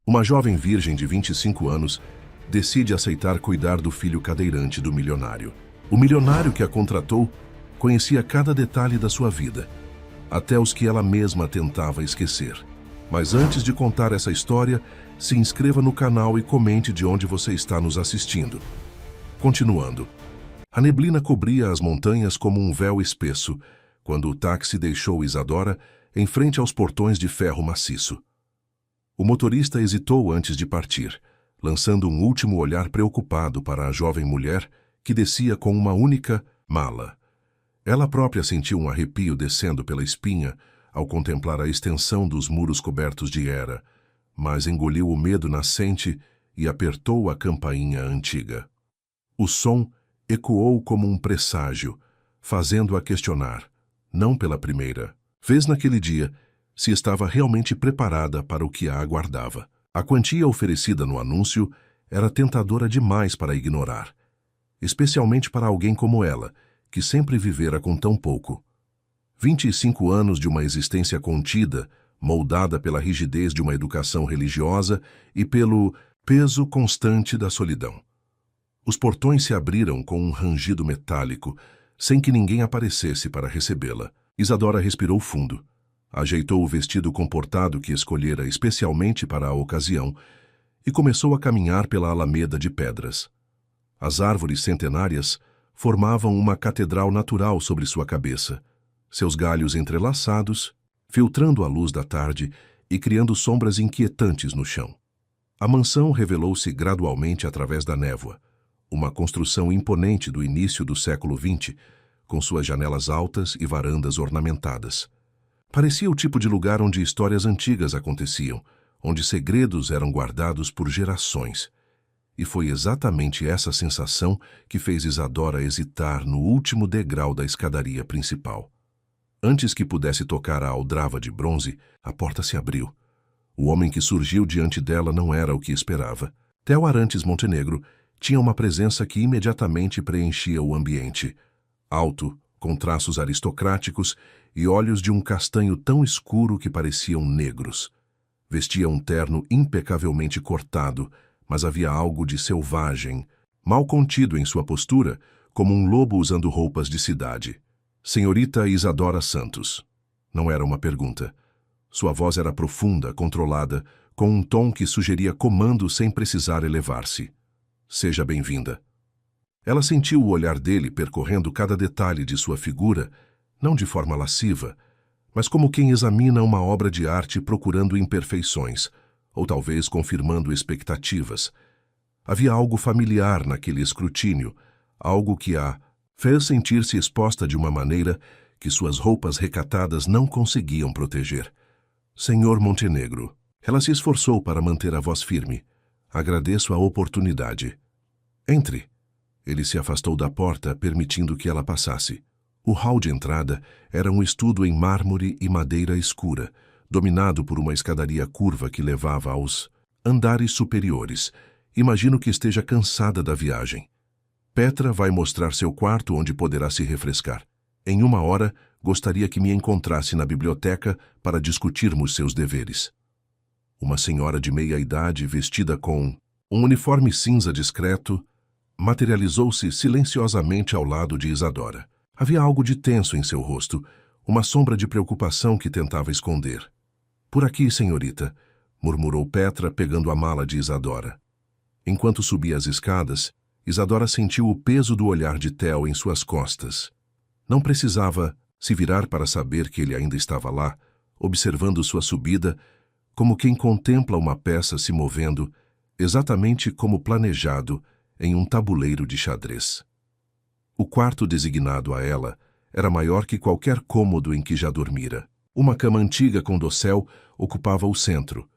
Uma jovem virgem de 25 anos decide aceitar cuidar do filho cadeirante do milionário. O milionário que a contratou conhecia cada detalhe da sua vida, até os que ela mesma tentava esquecer. Mas antes de contar essa história, se inscreva no canal e comente de onde você está nos assistindo. Continuando. A neblina cobria as montanhas como um véu espesso, quando o táxi deixou Isadora em frente aos portões de ferro maciço. O motorista hesitou antes de partir, lançando um último olhar preocupado para a jovem mulher que descia com uma única mala. Ela própria sentiu um arrepio descendo pela espinha ao contemplar a extensão dos muros cobertos de era, mas engoliu o medo nascente e apertou a campainha antiga. O som ecoou como um presságio, fazendo-a questionar, não pela primeira vez naquele dia, se estava realmente preparada para o que a aguardava. A quantia oferecida no anúncio era tentadora demais para ignorar, especialmente para alguém como ela, que sempre vivera com tão pouco. 25 anos de uma existência contida, moldada pela rigidez de uma educação religiosa e pelo peso constante da solidão. Os portões se abriram com um rangido metálico, sem que ninguém aparecesse para recebê-la. Isadora respirou fundo, ajeitou o vestido comportado que escolhera especialmente para a ocasião e começou a caminhar pela alameda de pedras. As árvores centenárias formavam uma catedral natural sobre sua cabeça, seus galhos entrelaçados, filtrando a luz da tarde e criando sombras inquietantes no chão. A mansão revelou-se gradualmente através da névoa, uma construção imponente do início do século XX, com suas janelas altas e varandas ornamentadas. Parecia o tipo de lugar onde histórias antigas aconteciam, onde segredos eram guardados por gerações. E foi exatamente essa sensação que fez Isadora hesitar no último degrau da escadaria principal. Antes que pudesse tocar a aldrava de bronze, a porta se abriu. O homem que surgiu diante dela não era o que esperava. Theo Arantes Montenegro tinha uma presença que imediatamente preenchia o ambiente. Alto, com traços aristocráticos e olhos de um castanho tão escuro que pareciam negros. Vestia um terno impecavelmente cortado, mas havia algo de selvagem, mal contido em sua postura, como um lobo usando roupas de cidade. Senhorita Isadora Santos. Não era uma pergunta. Sua voz era profunda, controlada, com um tom que sugeria comando sem precisar elevar-se. Seja bem-vinda. Ela sentiu o olhar dele percorrendo cada detalhe de sua figura, não de forma lasciva, mas como quem examina uma obra de arte procurando imperfeições, ou talvez confirmando expectativas. Havia algo familiar naquele escrutínio, algo que a fez sentir-se exposta de uma maneira que suas roupas recatadas não conseguiam proteger. Senhor Montenegro. Ela se esforçou para manter a voz firme. Agradeço a oportunidade. Entre. Ele se afastou da porta, permitindo que ela passasse. O hall de entrada era um estudo em mármore e madeira escura, dominado por uma escadaria curva que levava aos andares superiores. Imagino que esteja cansada da viagem. Petra vai mostrar seu quarto onde poderá se refrescar. Em 1 hora, gostaria que me encontrasse na biblioteca para discutirmos seus deveres. Uma senhora de meia-idade, vestida com um uniforme cinza discreto, materializou-se silenciosamente ao lado de Isadora. Havia algo de tenso em seu rosto, uma sombra de preocupação que tentava esconder. Por aqui, senhorita, murmurou Petra, pegando a mala de Isadora. Enquanto subia as escadas, Isadora sentiu o peso do olhar de Theo em suas costas. Não precisava se virar para saber que ele ainda estava lá, observando sua subida, como quem contempla uma peça se movendo, exatamente como planejado, em um tabuleiro de xadrez. O quarto designado a ela era maior que qualquer cômodo em que já dormira. Uma cama antiga com dossel ocupava o centro,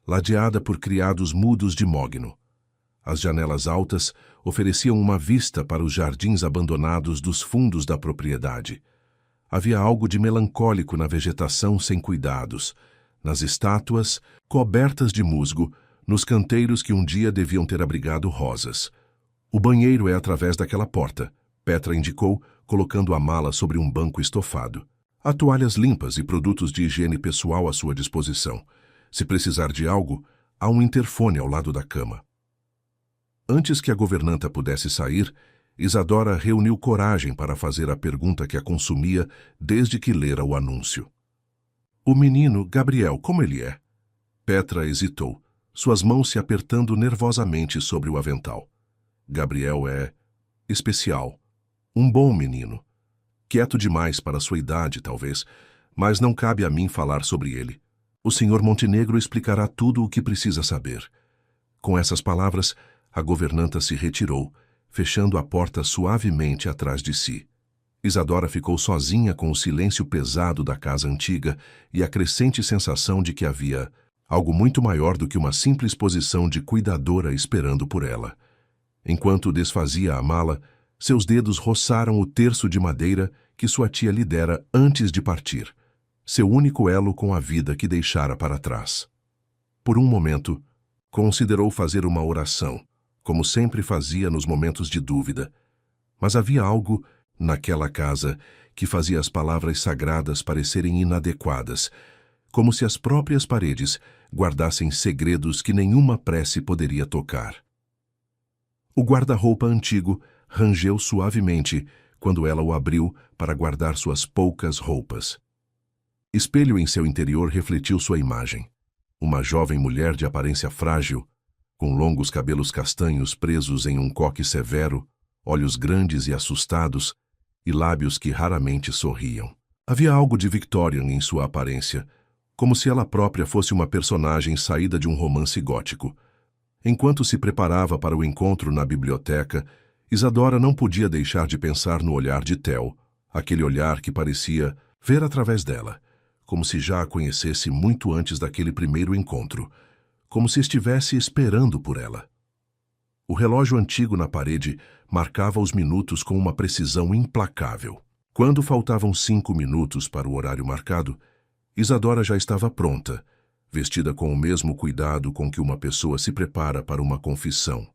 ladeada por criados mudos de mogno. As janelas altas ofereciam uma vista para os jardins abandonados dos fundos da propriedade. Havia algo de melancólico na vegetação sem cuidados, nas estátuas cobertas de musgo, nos canteiros que um dia deviam ter abrigado rosas. O banheiro é através daquela porta, Petra indicou, colocando a mala sobre um banco estofado. Há toalhas limpas e produtos de higiene pessoal à sua disposição. Se precisar de algo, há um interfone ao lado da cama. Antes que a governanta pudesse sair, Isadora reuniu coragem para fazer a pergunta que a consumia desde que lera o anúncio. O menino, Gabriel, como ele é? Petra hesitou, suas mãos se apertando nervosamente sobre o avental. Gabriel é especial, um bom menino. Quieto demais para sua idade, talvez, mas não cabe a mim falar sobre ele. O Sr. Montenegro explicará tudo o que precisa saber. Com essas palavras, a governanta se retirou, fechando a porta suavemente atrás de si. Isadora ficou sozinha com o silêncio pesado da casa antiga e a crescente sensação de que havia algo muito maior do que uma simples posição de cuidadora esperando por ela. Enquanto desfazia a mala, seus dedos roçaram o terço de madeira que sua tia lhe dera antes de partir, seu único elo com a vida que deixara para trás. Por um momento, considerou fazer uma oração, como sempre fazia nos momentos de dúvida, mas havia algo naquela casa que fazia as palavras sagradas parecerem inadequadas, como se as próprias paredes guardassem segredos que nenhuma prece poderia tocar. O guarda-roupa antigo rangeu suavemente quando ela o abriu para guardar suas poucas roupas. Espelho em seu interior refletiu sua imagem. Uma jovem mulher de aparência frágil, com longos cabelos castanhos presos em um coque severo, olhos grandes e assustados, e lábios que raramente sorriam. Havia algo de Victorian em sua aparência, como se ela própria fosse uma personagem saída de um romance gótico. Enquanto se preparava para o encontro na biblioteca, Isadora não podia deixar de pensar no olhar de Theo, aquele olhar que parecia ver através dela, como se já a conhecesse muito antes daquele primeiro encontro, como se estivesse esperando por ela. O relógio antigo na parede marcava os minutos com uma precisão implacável. Quando faltavam 5 minutos para o horário marcado, Isadora já estava pronta, vestida com o mesmo cuidado com que uma pessoa se prepara para uma confissão.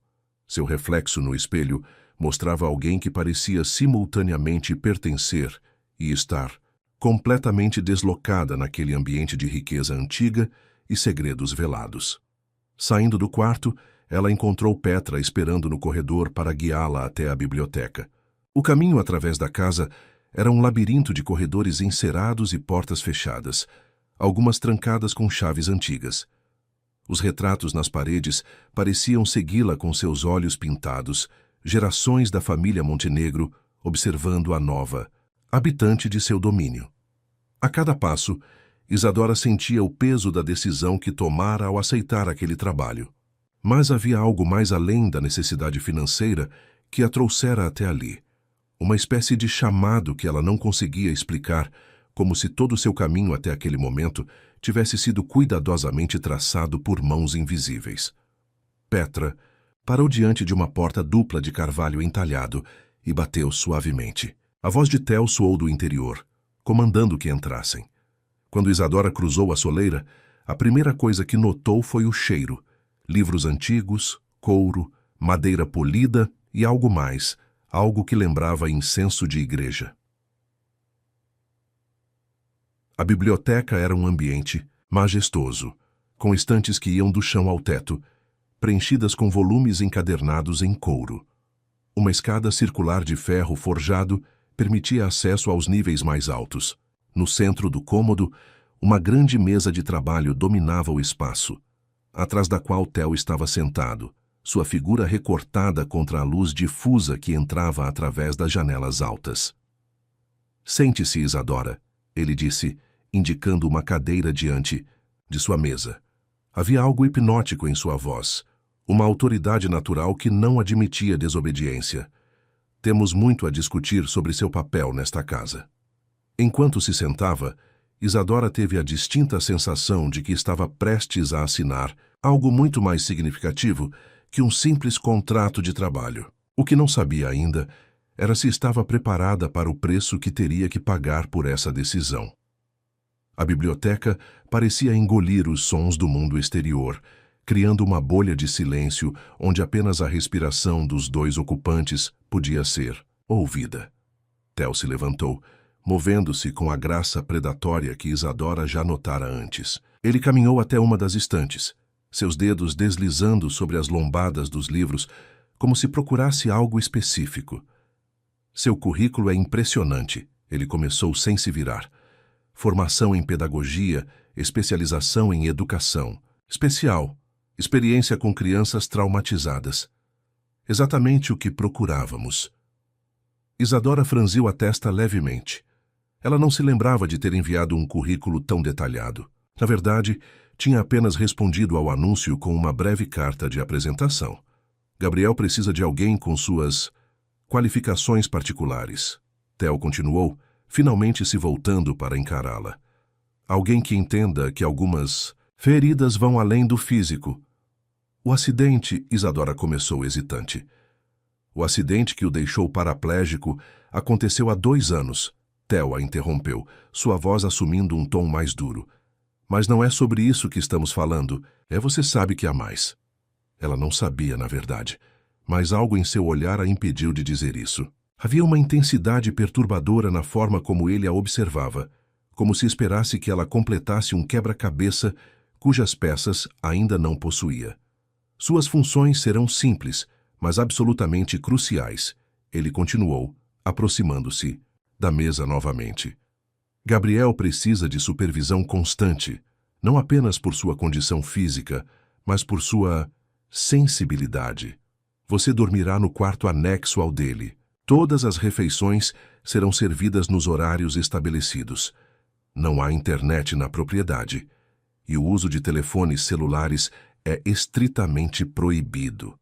Seu reflexo no espelho mostrava alguém que parecia simultaneamente pertencer e estar completamente deslocada naquele ambiente de riqueza antiga e segredos velados. Saindo do quarto, ela encontrou Petra esperando no corredor para guiá-la até a biblioteca. O caminho através da casa era um labirinto de corredores encerados e portas fechadas, algumas trancadas com chaves antigas. Os retratos nas paredes pareciam segui-la com seus olhos pintados, gerações da família Montenegro observando a nova, habitante de seu domínio. A cada passo, Isadora sentia o peso da decisão que tomara ao aceitar aquele trabalho. Mas havia algo mais além da necessidade financeira que a trouxera até ali. Uma espécie de chamado que ela não conseguia explicar, como se todo o seu caminho até aquele momento tivesse sido cuidadosamente traçado por mãos invisíveis. Petra parou diante de uma porta dupla de carvalho entalhado e bateu suavemente. A voz de Theo soou do interior, comandando que entrassem. Quando Isadora cruzou a soleira, a primeira coisa que notou foi o cheiro: livros antigos, couro, madeira polida e algo mais, algo que lembrava incenso de igreja. A biblioteca era um ambiente majestoso, com estantes que iam do chão ao teto, preenchidas com volumes encadernados em couro. Uma escada circular de ferro forjado permitia acesso aos níveis mais altos. No centro do cômodo, uma grande mesa de trabalho dominava o espaço, atrás da qual Theo estava sentado, sua figura recortada contra a luz difusa que entrava através das janelas altas. "Sente-se, Isadora", ele disse, indicando uma cadeira diante de sua mesa. Havia algo hipnótico em sua voz, uma autoridade natural que não admitia desobediência. "Temos muito a discutir sobre seu papel nesta casa." Enquanto se sentava, Isadora teve a distinta sensação de que estava prestes a assinar algo muito mais significativo que um simples contrato de trabalho. O que não sabia ainda era se estava preparada para o preço que teria que pagar por essa decisão. A biblioteca parecia engolir os sons do mundo exterior, criando uma bolha de silêncio onde apenas a respiração dos dois ocupantes podia ser ouvida. Theo se levantou, movendo-se com a graça predatória que Isadora já notara antes. Ele caminhou até uma das estantes, seus dedos deslizando sobre as lombadas dos livros, como se procurasse algo específico. Seu currículo é impressionante, ele começou sem se virar. Formação em pedagogia, especialização em educação, especial, experiência com crianças traumatizadas. Exatamente o que procurávamos. Isadora franziu a testa levemente. Ela não se lembrava de ter enviado um currículo tão detalhado. Na verdade, tinha apenas respondido ao anúncio com uma breve carta de apresentação. Gabriel precisa de alguém com suas qualificações particulares. Theo continuou, finalmente se voltando para encará-la. Alguém que entenda que algumas feridas vão além do físico. O acidente, Isadora começou hesitante. O acidente que o deixou paraplégico aconteceu há 2 anos. Theo a interrompeu, sua voz assumindo um tom mais duro. Mas não é sobre isso que estamos falando. Você sabe que há mais. Ela não sabia, na verdade, mas algo em seu olhar a impediu de dizer isso. Havia uma intensidade perturbadora na forma como ele a observava, como se esperasse que ela completasse um quebra-cabeça cujas peças ainda não possuía. Suas funções serão simples, mas absolutamente cruciais. Ele continuou, aproximando-se da mesa novamente. Gabriel precisa de supervisão constante, não apenas por sua condição física, mas por sua sensibilidade. Você dormirá no quarto anexo ao dele. Todas as refeições serão servidas nos horários estabelecidos. Não há internet na propriedade, e o uso de telefones celulares é estritamente proibido.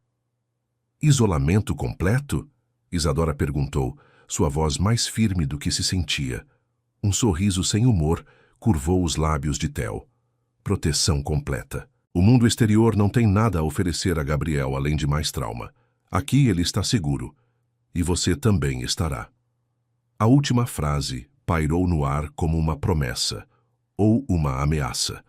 Isolamento completo? Isadora perguntou, sua voz mais firme do que se sentia. Um sorriso sem humor curvou os lábios de Theo. Proteção completa. O mundo exterior não tem nada a oferecer a Gabriel além de mais trauma. Aqui ele está seguro. E você também estará. A última frase pairou no ar como uma promessa, ou uma ameaça.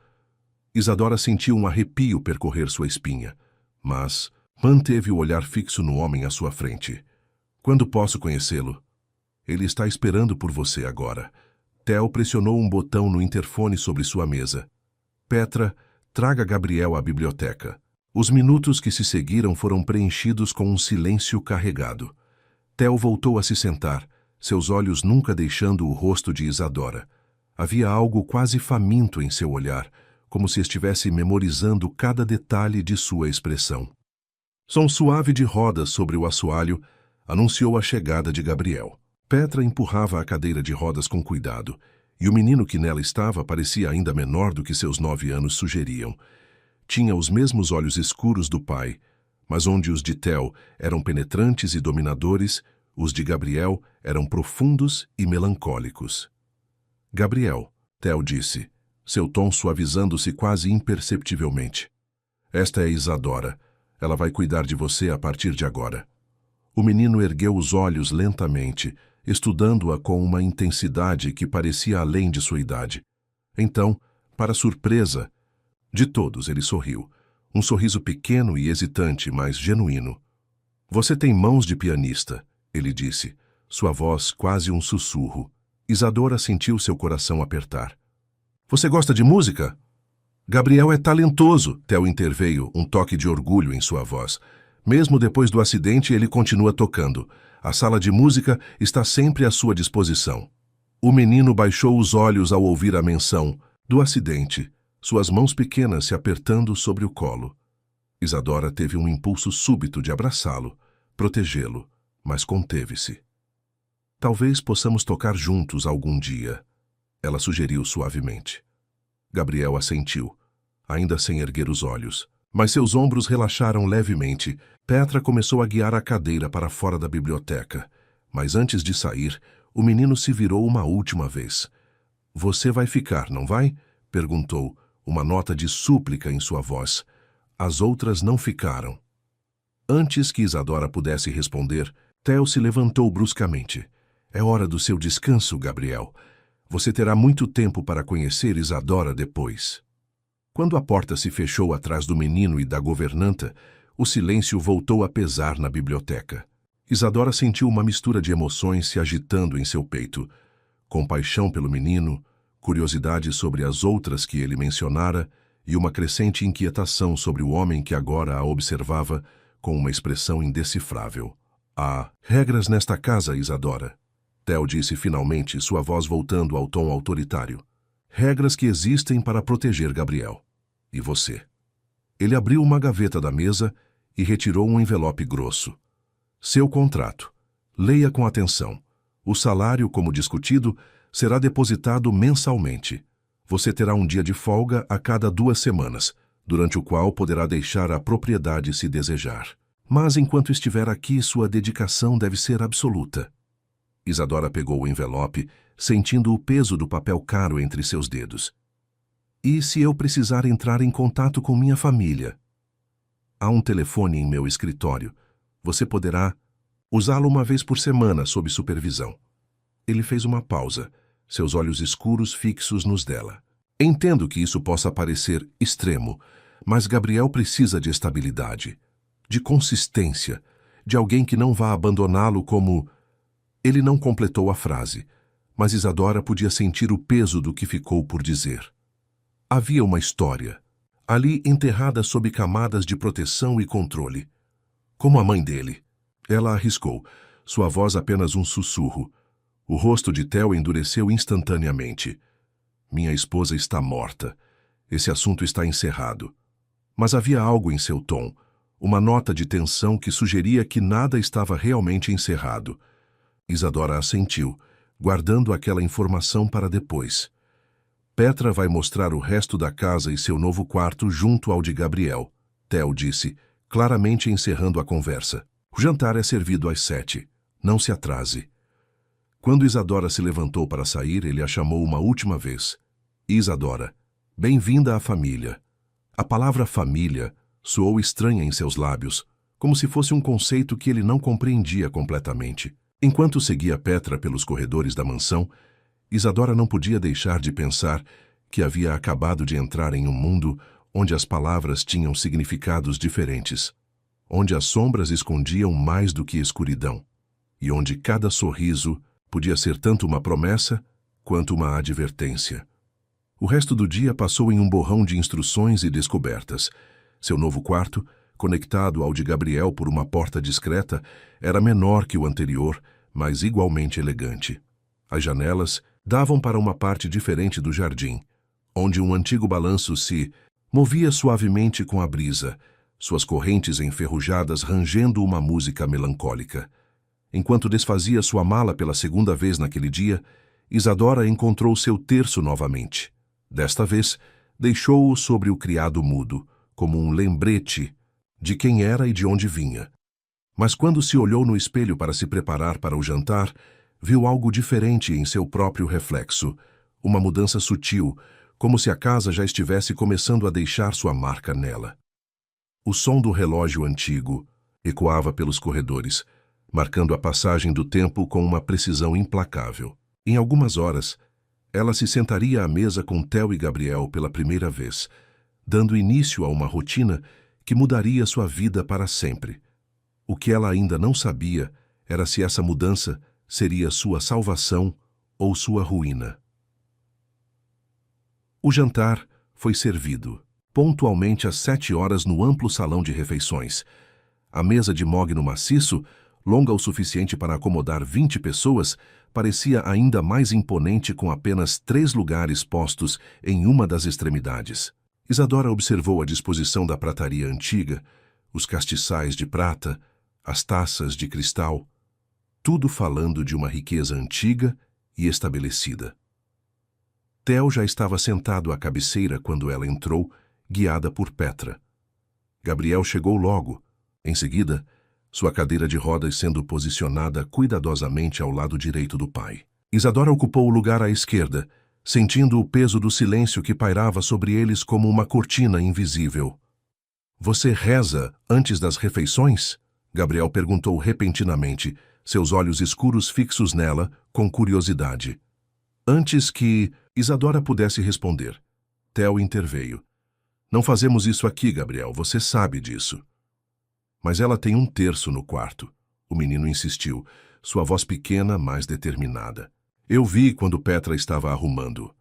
Isadora sentiu um arrepio percorrer sua espinha, mas manteve o olhar fixo no homem à sua frente. Quando posso conhecê-lo? Ele está esperando por você agora. Theo pressionou um botão no interfone sobre sua mesa. Petra, traga Gabriel à biblioteca. Os minutos que se seguiram foram preenchidos com um silêncio carregado. Theo voltou a se sentar, seus olhos nunca deixando o rosto de Isadora. Havia algo quase faminto em seu olhar, como se estivesse memorizando cada detalhe de sua expressão. Som suave de rodas sobre o assoalho anunciou a chegada de Gabriel. Petra empurrava a cadeira de rodas com cuidado, e o menino que nela estava parecia ainda menor do que seus 9 anos sugeriam. Tinha os mesmos olhos escuros do pai, mas onde os de Theo eram penetrantes e dominadores, os de Gabriel eram profundos e melancólicos. Gabriel, Theo disse, seu tom suavizando-se quase imperceptivelmente. Esta é Isadora. Ela vai cuidar de você a partir de agora. O menino ergueu os olhos lentamente, estudando-a com uma intensidade que parecia além de sua idade. Então, para surpresa de todos, ele sorriu. Um sorriso pequeno e hesitante, mas genuíno. Você tem mãos de pianista, ele disse, sua voz quase um sussurro. Isadora sentiu seu coração apertar. Você gosta de música? Gabriel é talentoso, Theo interveio, um toque de orgulho em sua voz. Mesmo depois do acidente, ele continua tocando. A sala de música está sempre à sua disposição. O menino baixou os olhos ao ouvir a menção do acidente, suas mãos pequenas se apertando sobre o colo. Isadora teve um impulso súbito de abraçá-lo, protegê-lo, mas conteve-se. Talvez possamos tocar juntos algum dia, ela sugeriu suavemente. Gabriel assentiu, ainda sem erguer os olhos, mas seus ombros relaxaram levemente. Petra começou a guiar a cadeira para fora da biblioteca, mas antes de sair, o menino se virou uma última vez. Você vai ficar, não vai? Perguntou, uma nota de súplica em sua voz. As outras não ficaram. Antes que Isadora pudesse responder, Theo se levantou bruscamente. É hora do seu descanso, Gabriel. Você terá muito tempo para conhecer Isadora depois. Quando a porta se fechou atrás do menino e da governanta, o silêncio voltou a pesar na biblioteca. Isadora sentiu uma mistura de emoções se agitando em seu peito. Compaixão pelo menino, curiosidade sobre as outras que ele mencionara e uma crescente inquietação sobre o homem que agora a observava com uma expressão indecifrável. Há regras nesta casa, Isadora. Theo disse finalmente, sua voz voltando ao tom autoritário. Regras que existem para proteger Gabriel. E você? Ele abriu uma gaveta da mesa e retirou um envelope grosso. Seu contrato. Leia com atenção. O salário, como discutido, será depositado mensalmente. Você terá um dia de folga a cada 2 semanas, durante o qual poderá deixar a propriedade se desejar. Mas enquanto estiver aqui, sua dedicação deve ser absoluta. Isadora pegou o envelope, sentindo o peso do papel caro entre seus dedos. E se eu precisar entrar em contato com minha família? Há um telefone em meu escritório. Você poderá usá-lo uma vez por semana sob supervisão. Ele fez uma pausa, seus olhos escuros fixos nos dela. Entendo que isso possa parecer extremo, mas Gabriel precisa de estabilidade, de consistência, de alguém que não vá abandoná-lo como... Ele não completou a frase, mas Isadora podia sentir o peso do que ficou por dizer. Havia uma história, ali enterrada sob camadas de proteção e controle. Como a mãe dele. Ela arriscou, sua voz apenas um sussurro. O rosto de Theo endureceu instantaneamente. Minha esposa está morta. Esse assunto está encerrado. Mas havia algo em seu tom, uma nota de tensão que sugeria que nada estava realmente encerrado. Isadora assentiu, guardando aquela informação para depois. Petra vai mostrar o resto da casa e seu novo quarto junto ao de Gabriel, Theo disse, claramente encerrando a conversa. O jantar é servido às 7. Não se atrase. Quando Isadora se levantou para sair, ele a chamou uma última vez. Isadora, bem-vinda à família. A palavra família soou estranha em seus lábios, como se fosse um conceito que ele não compreendia completamente. Enquanto seguia Petra pelos corredores da mansão, Isadora não podia deixar de pensar que havia acabado de entrar em um mundo onde as palavras tinham significados diferentes, onde as sombras escondiam mais do que escuridão, e onde cada sorriso podia ser tanto uma promessa quanto uma advertência. O resto do dia passou em um borrão de instruções e descobertas. Seu novo quarto, conectado ao de Gabriel por uma porta discreta, era menor que o anterior, mas igualmente elegante. As janelas davam para uma parte diferente do jardim, onde um antigo balanço se movia suavemente com a brisa, suas correntes enferrujadas rangendo uma música melancólica. Enquanto desfazia sua mala pela segunda vez naquele dia, Isadora encontrou seu terço novamente. Desta vez, deixou-o sobre o criado mudo, como um lembrete de quem era e de onde vinha. Mas quando se olhou no espelho para se preparar para o jantar, viu algo diferente em seu próprio reflexo, uma mudança sutil, como se a casa já estivesse começando a deixar sua marca nela. O som do relógio antigo ecoava pelos corredores, marcando a passagem do tempo com uma precisão implacável. Em algumas horas, ela se sentaria à mesa com Theo e Gabriel pela primeira vez, dando início a uma rotina que mudaria sua vida para sempre. O que ela ainda não sabia era se essa mudança seria sua salvação ou sua ruína. O jantar foi servido, pontualmente às 7 horas no amplo salão de refeições. A mesa de mogno maciço, longa o suficiente para acomodar 20 pessoas, parecia ainda mais imponente com apenas 3 lugares postos em uma das extremidades. Isadora observou a disposição da prataria antiga, os castiçais de prata, as taças de cristal, tudo falando de uma riqueza antiga e estabelecida. Theo já estava sentado à cabeceira quando ela entrou, guiada por Petra. Gabriel chegou logo. Em seguida, sua cadeira de rodas sendo posicionada cuidadosamente ao lado direito do pai. Isadora ocupou o lugar à esquerda, sentindo o peso do silêncio que pairava sobre eles como uma cortina invisível. "Você reza antes das refeições?" Gabriel perguntou repentinamente, seus olhos escuros fixos nela, com curiosidade. Antes que Isadora pudesse responder, Theo interveio. "Não fazemos isso aqui, Gabriel, você sabe disso." "Mas ela tem um terço no quarto," o menino insistiu, sua voz pequena, mas determinada. "Eu vi quando Petra estava arrumando."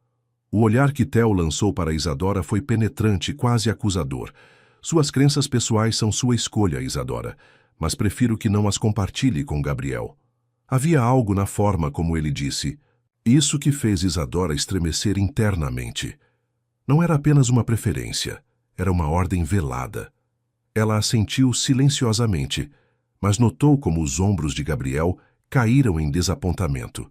O olhar que Theo lançou para Isadora foi penetrante, quase acusador. Suas crenças pessoais são sua escolha, Isadora, mas prefiro que não as compartilhe com Gabriel. Havia algo na forma como ele disse. Isso que fez Isadora estremecer internamente. Não era apenas uma preferência, era uma ordem velada. Ela assentiu silenciosamente, mas notou como os ombros de Gabriel caíram em desapontamento.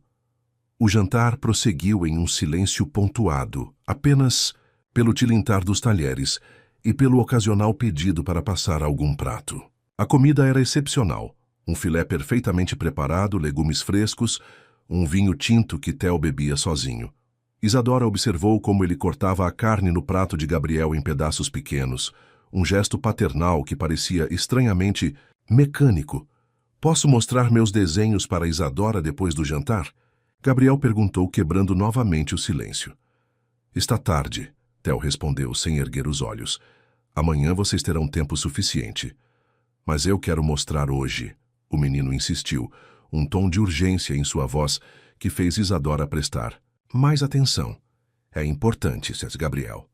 O jantar prosseguiu em um silêncio pontuado, apenas pelo tilintar dos talheres e pelo ocasional pedido para passar algum prato. A comida era excepcional. Um filé perfeitamente preparado, legumes frescos, um vinho tinto que Theo bebia sozinho. Isadora observou como ele cortava a carne no prato de Gabriel em pedaços pequenos, um gesto paternal que parecia estranhamente mecânico. Posso mostrar meus desenhos para Isadora depois do jantar? Gabriel perguntou, quebrando novamente o silêncio. Está tarde, Theo respondeu sem erguer os olhos. Amanhã vocês terão tempo suficiente. Mas eu quero mostrar hoje, o menino insistiu, um tom de urgência em sua voz que fez Isadora prestar mais atenção. É importante, disse Gabriel.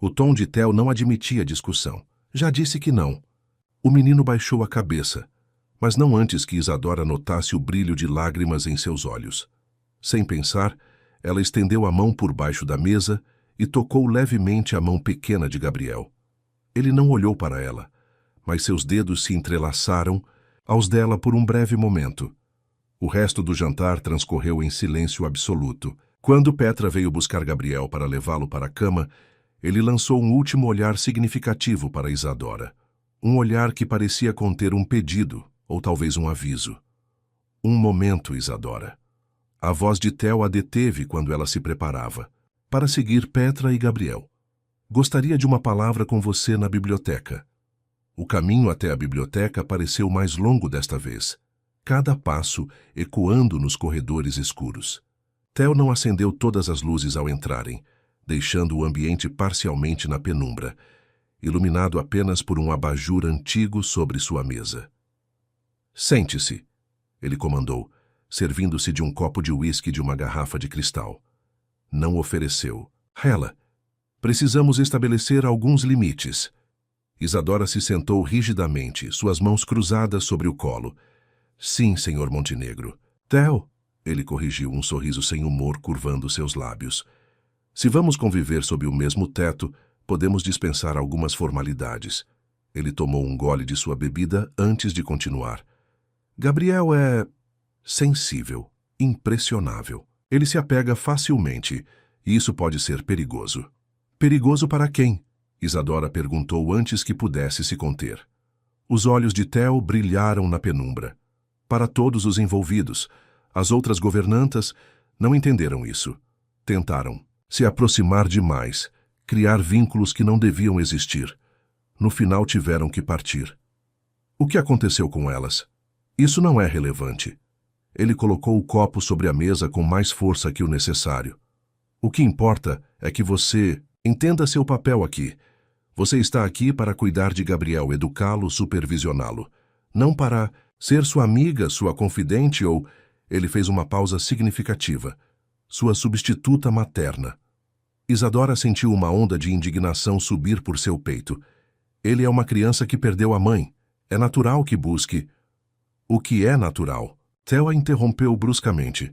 O tom de Theo não admitia discussão. Já disse que não. O menino baixou a cabeça, mas não antes que Isadora notasse o brilho de lágrimas em seus olhos. Sem pensar, ela estendeu a mão por baixo da mesa e tocou levemente a mão pequena de Gabriel. Ele não olhou para ela, mas seus dedos se entrelaçaram aos dela por um breve momento. O resto do jantar transcorreu em silêncio absoluto. Quando Petra veio buscar Gabriel para levá-lo para a cama, ele lançou um último olhar significativo para Isadora. Um olhar que parecia conter um pedido, ou talvez um aviso. Um momento, Isadora. A voz de Theo a deteve quando ela se preparava para seguir Petra e Gabriel. Gostaria de uma palavra com você na biblioteca. O caminho até a biblioteca pareceu mais longo desta vez, cada passo ecoando nos corredores escuros. Theo não acendeu todas as luzes ao entrarem, deixando o ambiente parcialmente na penumbra, iluminado apenas por um abajur antigo sobre sua mesa. Sente-se, ele comandou, servindo-se de um copo de uísque de uma garrafa de cristal. Não ofereceu. Ela, precisamos estabelecer alguns limites. Isadora se sentou rigidamente, suas mãos cruzadas sobre o colo. Sim, senhor Montenegro. Theo, ele corrigiu, um sorriso sem humor curvando seus lábios. Se vamos conviver sob o mesmo teto, podemos dispensar algumas formalidades. Ele tomou um gole de sua bebida antes de continuar. Gabriel é sensível, impressionável. Ele se apega facilmente, e isso pode ser perigoso. Perigoso para quem? Isadora perguntou antes que pudesse se conter. Os olhos de Theo brilharam na penumbra. Para todos os envolvidos, as outras governantas não entenderam isso. Tentaram se aproximar demais, criar vínculos que não deviam existir. No final tiveram que partir. O que aconteceu com elas? Isso não é relevante. Ele colocou o copo sobre a mesa com mais força que o necessário. O que importa é que você entenda seu papel aqui. Você está aqui para cuidar de Gabriel, educá-lo, supervisioná-lo. Não para ser sua amiga, sua confidente ou... Ele fez uma pausa significativa. Sua substituta materna. Isadora sentiu uma onda de indignação subir por seu peito. Ele é uma criança que perdeu a mãe. É natural que busque... O que é natural? Theo a interrompeu bruscamente.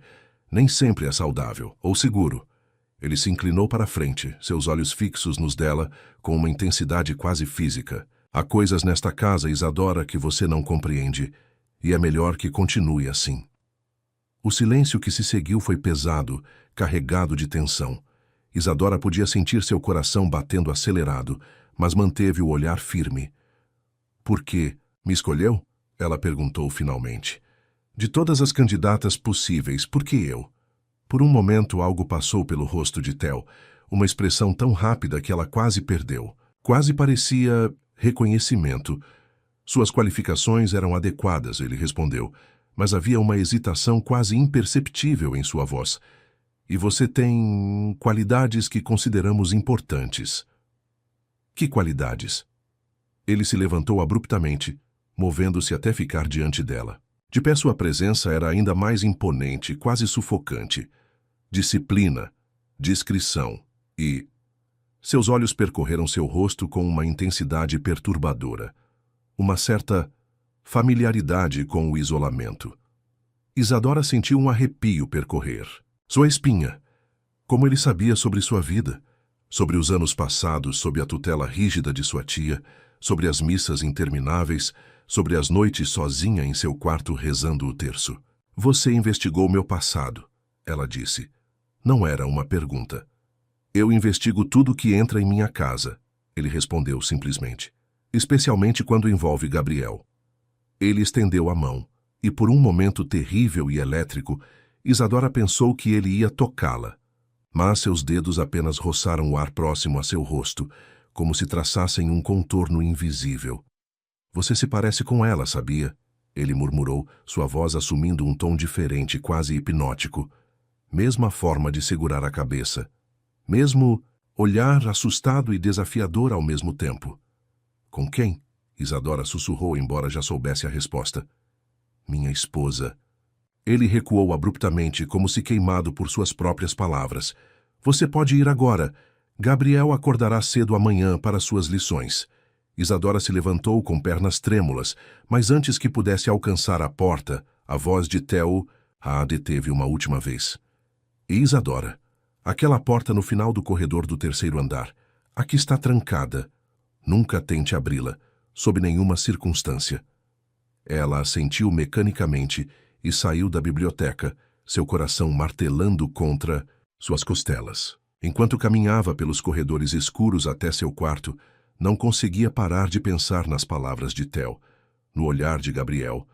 Nem sempre é saudável, ou seguro. Ele se inclinou para a frente, seus olhos fixos nos dela, com uma intensidade quase física. Há coisas nesta casa, Isadora, que você não compreende, e é melhor que continue assim. O silêncio que se seguiu foi pesado, carregado de tensão. Isadora podia sentir seu coração batendo acelerado, mas manteve o olhar firme. Por quê? Me escolheu? Ela perguntou finalmente. De todas as candidatas possíveis, por que eu? Por um momento algo passou pelo rosto de Theo, uma expressão tão rápida que ela quase perdeu. Quase parecia reconhecimento. Suas qualificações eram adequadas, ele respondeu, mas havia uma hesitação quase imperceptível em sua voz. E você tem qualidades que consideramos importantes. Que qualidades? Ele se levantou abruptamente, movendo-se até ficar diante dela. De pé sua presença era ainda mais imponente, quase sufocante. Disciplina, discrição, E seus olhos percorreram seu rosto com uma intensidade perturbadora, uma certa familiaridade com o isolamento. Isadora sentiu um arrepio percorrer sua espinha. Como ele sabia sobre sua vida, sobre os anos passados sob a tutela rígida de sua tia, sobre as missas intermináveis, sobre as noites sozinha em seu quarto rezando o terço. Você investigou meu passado, ela disse. Não era uma pergunta. Eu investigo tudo que entra em minha casa, ele respondeu simplesmente. Especialmente quando envolve Gabriel. Ele estendeu a mão, e por um momento terrível e elétrico, Isadora pensou que ele ia tocá-la. Mas seus dedos apenas roçaram o ar próximo a seu rosto, como se traçassem um contorno invisível. Você se parece com ela, sabia? Ele murmurou, sua voz assumindo um tom diferente, quase hipnótico. Mesma forma de segurar a cabeça. Mesmo olhar assustado e desafiador ao mesmo tempo. Com quem? Isadora sussurrou, embora já soubesse a resposta. Minha esposa. Ele recuou abruptamente, como se queimado por suas próprias palavras. Você pode ir agora. Gabriel acordará cedo amanhã para suas lições. Isadora se levantou com pernas trêmulas, mas antes que pudesse alcançar a porta, a voz de Theo a deteve uma última vez. E Isadora, aquela porta no final do corredor do terceiro andar, aqui está trancada. Nunca tente abri-la, sob nenhuma circunstância. Ela assentiu mecanicamente e saiu da biblioteca, seu coração martelando contra suas costelas. Enquanto caminhava pelos corredores escuros até seu quarto, não conseguia parar de pensar nas palavras de Theo, no olhar de Gabriel,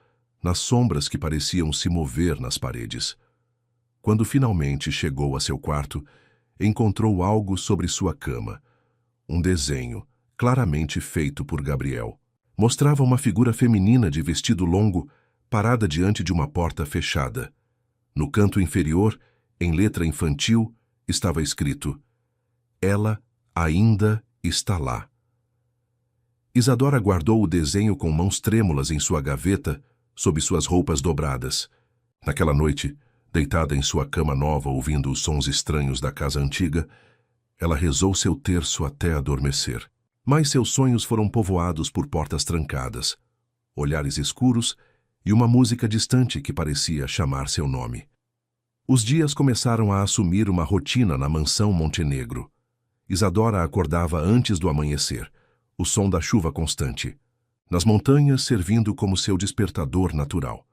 nas sombras que pareciam se mover nas paredes. Quando finalmente chegou a seu quarto, encontrou algo sobre sua cama. Um desenho, claramente feito por Gabriel. Mostrava uma figura feminina de vestido longo, parada diante de uma porta fechada. No canto inferior, em letra infantil, estava escrito: Ela ainda está lá. Isadora guardou o desenho com mãos trêmulas em sua gaveta, sob suas roupas dobradas. Naquela noite, deitada em sua cama nova ouvindo os sons estranhos da casa antiga, ela rezou seu terço até adormecer. Mas seus sonhos foram povoados por portas trancadas, olhares escuros e uma música distante que parecia chamar seu nome. Os dias começaram a assumir uma rotina na mansão Montenegro. Isadora acordava antes do amanhecer, o som da chuva constante, nas montanhas servindo como seu despertador natural.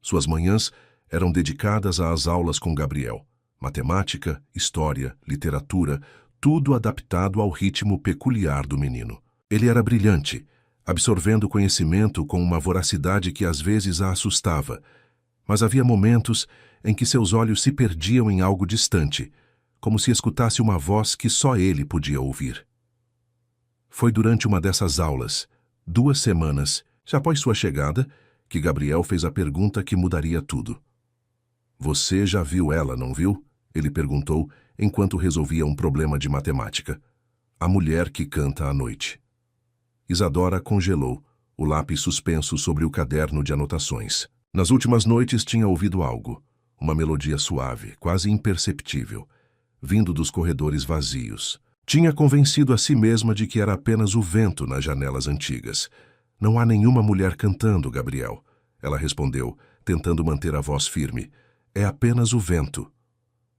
Suas manhãs eram dedicadas às aulas com Gabriel, matemática, história, literatura, tudo adaptado ao ritmo peculiar do menino. Ele era brilhante, absorvendo conhecimento com uma voracidade que às vezes a assustava, mas havia momentos em que seus olhos se perdiam em algo distante, como se escutasse uma voz que só ele podia ouvir. Foi durante uma dessas aulas, 2 semanas, após sua chegada, que Gabriel fez a pergunta que mudaria tudo. Você já viu ela, não viu? Ele perguntou, enquanto resolvia um problema de matemática. A mulher que canta à noite. Isadora congelou, o lápis suspenso sobre o caderno de anotações. Nas últimas noites tinha ouvido algo, uma melodia suave, quase imperceptível, vindo dos corredores vazios. Tinha convencido a si mesma de que era apenas o vento nas janelas antigas. Não há nenhuma mulher cantando, Gabriel. Ela respondeu, tentando manter a voz firme. É apenas o vento.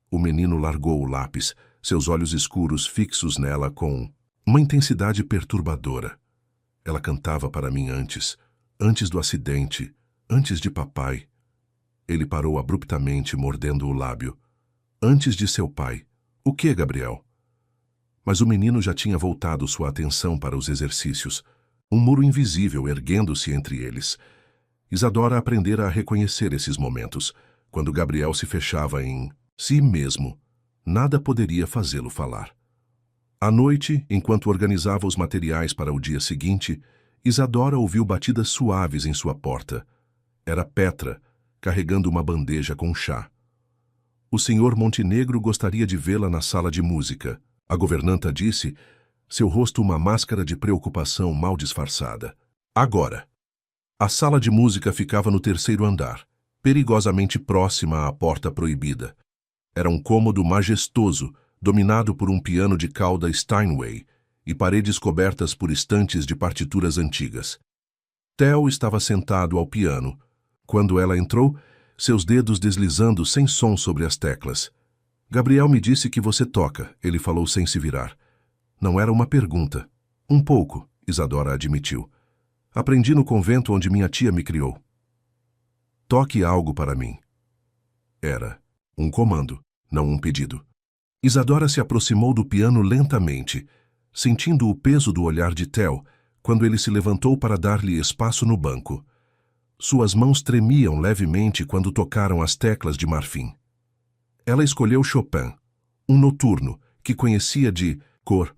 O menino largou o lápis, seus olhos escuros fixos nela com uma intensidade perturbadora. Ela cantava para mim antes do acidente, antes de papai. Ele parou abruptamente, mordendo o lábio. Antes de seu pai. O que, Gabriel? Mas o menino já tinha voltado sua atenção para os exercícios, um muro invisível erguendo-se entre eles. Isadora aprendera a reconhecer esses momentos, quando Gabriel se fechava em si mesmo. Nada poderia fazê-lo falar. À noite, enquanto organizava os materiais para o dia seguinte, Isadora ouviu batidas suaves em sua porta. Era Petra, carregando uma bandeja com chá. O senhor Montenegro gostaria de vê-la na sala de música. A governanta disse, seu rosto uma máscara de preocupação mal disfarçada. Agora. A sala de música ficava no 3º andar, perigosamente próxima à porta proibida. Era um cômodo majestoso, dominado por um piano de cauda Steinway e paredes cobertas por estantes de partituras antigas. Theo estava sentado ao piano. Quando ela entrou, seus dedos deslizando sem som sobre as teclas. Gabriel me disse que você toca, ele falou sem se virar. Não era uma pergunta. Um pouco, Isadora admitiu. Aprendi no convento onde minha tia me criou. Toque algo para mim. Era um comando, não um pedido. Isadora se aproximou do piano lentamente, sentindo o peso do olhar de Theo quando ele se levantou para dar-lhe espaço no banco. Suas mãos tremiam levemente quando tocaram as teclas de marfim. Ela escolheu Chopin, um noturno que conhecia de cor,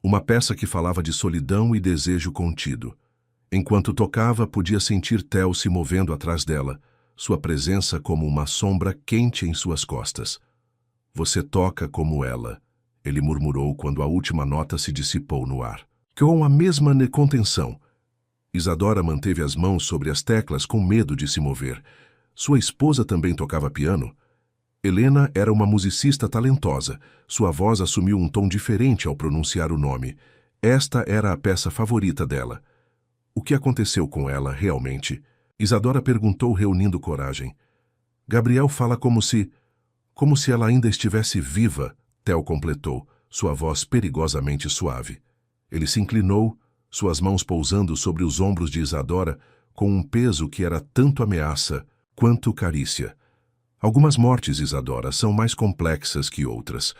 uma peça que falava de solidão e desejo contido. Enquanto tocava, podia sentir Theo se movendo atrás dela, sua presença como uma sombra quente em suas costas. Você toca como ela, ele murmurou quando a última nota se dissipou no ar. Com a mesma contenção. Isadora manteve as mãos sobre as teclas com medo de se mover. Sua esposa também tocava piano. Helena era uma musicista talentosa. Sua voz assumiu um tom diferente ao pronunciar o nome. Esta era a peça favorita dela. O que aconteceu com ela, realmente? Isadora perguntou, reunindo coragem. Gabriel fala como se ela ainda estivesse viva, Theo completou, sua voz perigosamente suave. Ele se inclinou, suas mãos pousando sobre os ombros de Isadora, com um peso que era tanto ameaça quanto carícia. Algumas mortes, Isadora, são mais complexas que outras.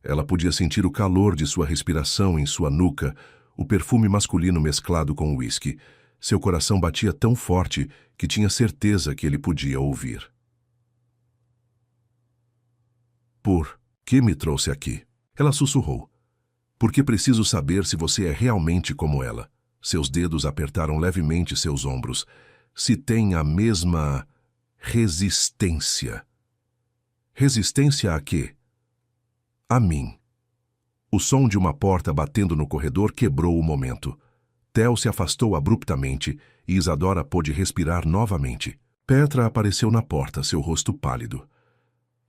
Ela podia sentir o calor de sua respiração em sua nuca, o perfume masculino mesclado com o uísque. Seu coração batia tão forte que tinha certeza que ele podia ouvir. Por que me trouxe aqui? Ela sussurrou. Porque preciso saber se você é realmente como ela. Seus dedos apertaram levemente seus ombros. Se tem a mesma resistência. Resistência a quê? A mim. O som de uma porta batendo no corredor quebrou o momento. Theo se afastou abruptamente e Isadora pôde respirar novamente. Petra apareceu na porta, seu rosto pálido.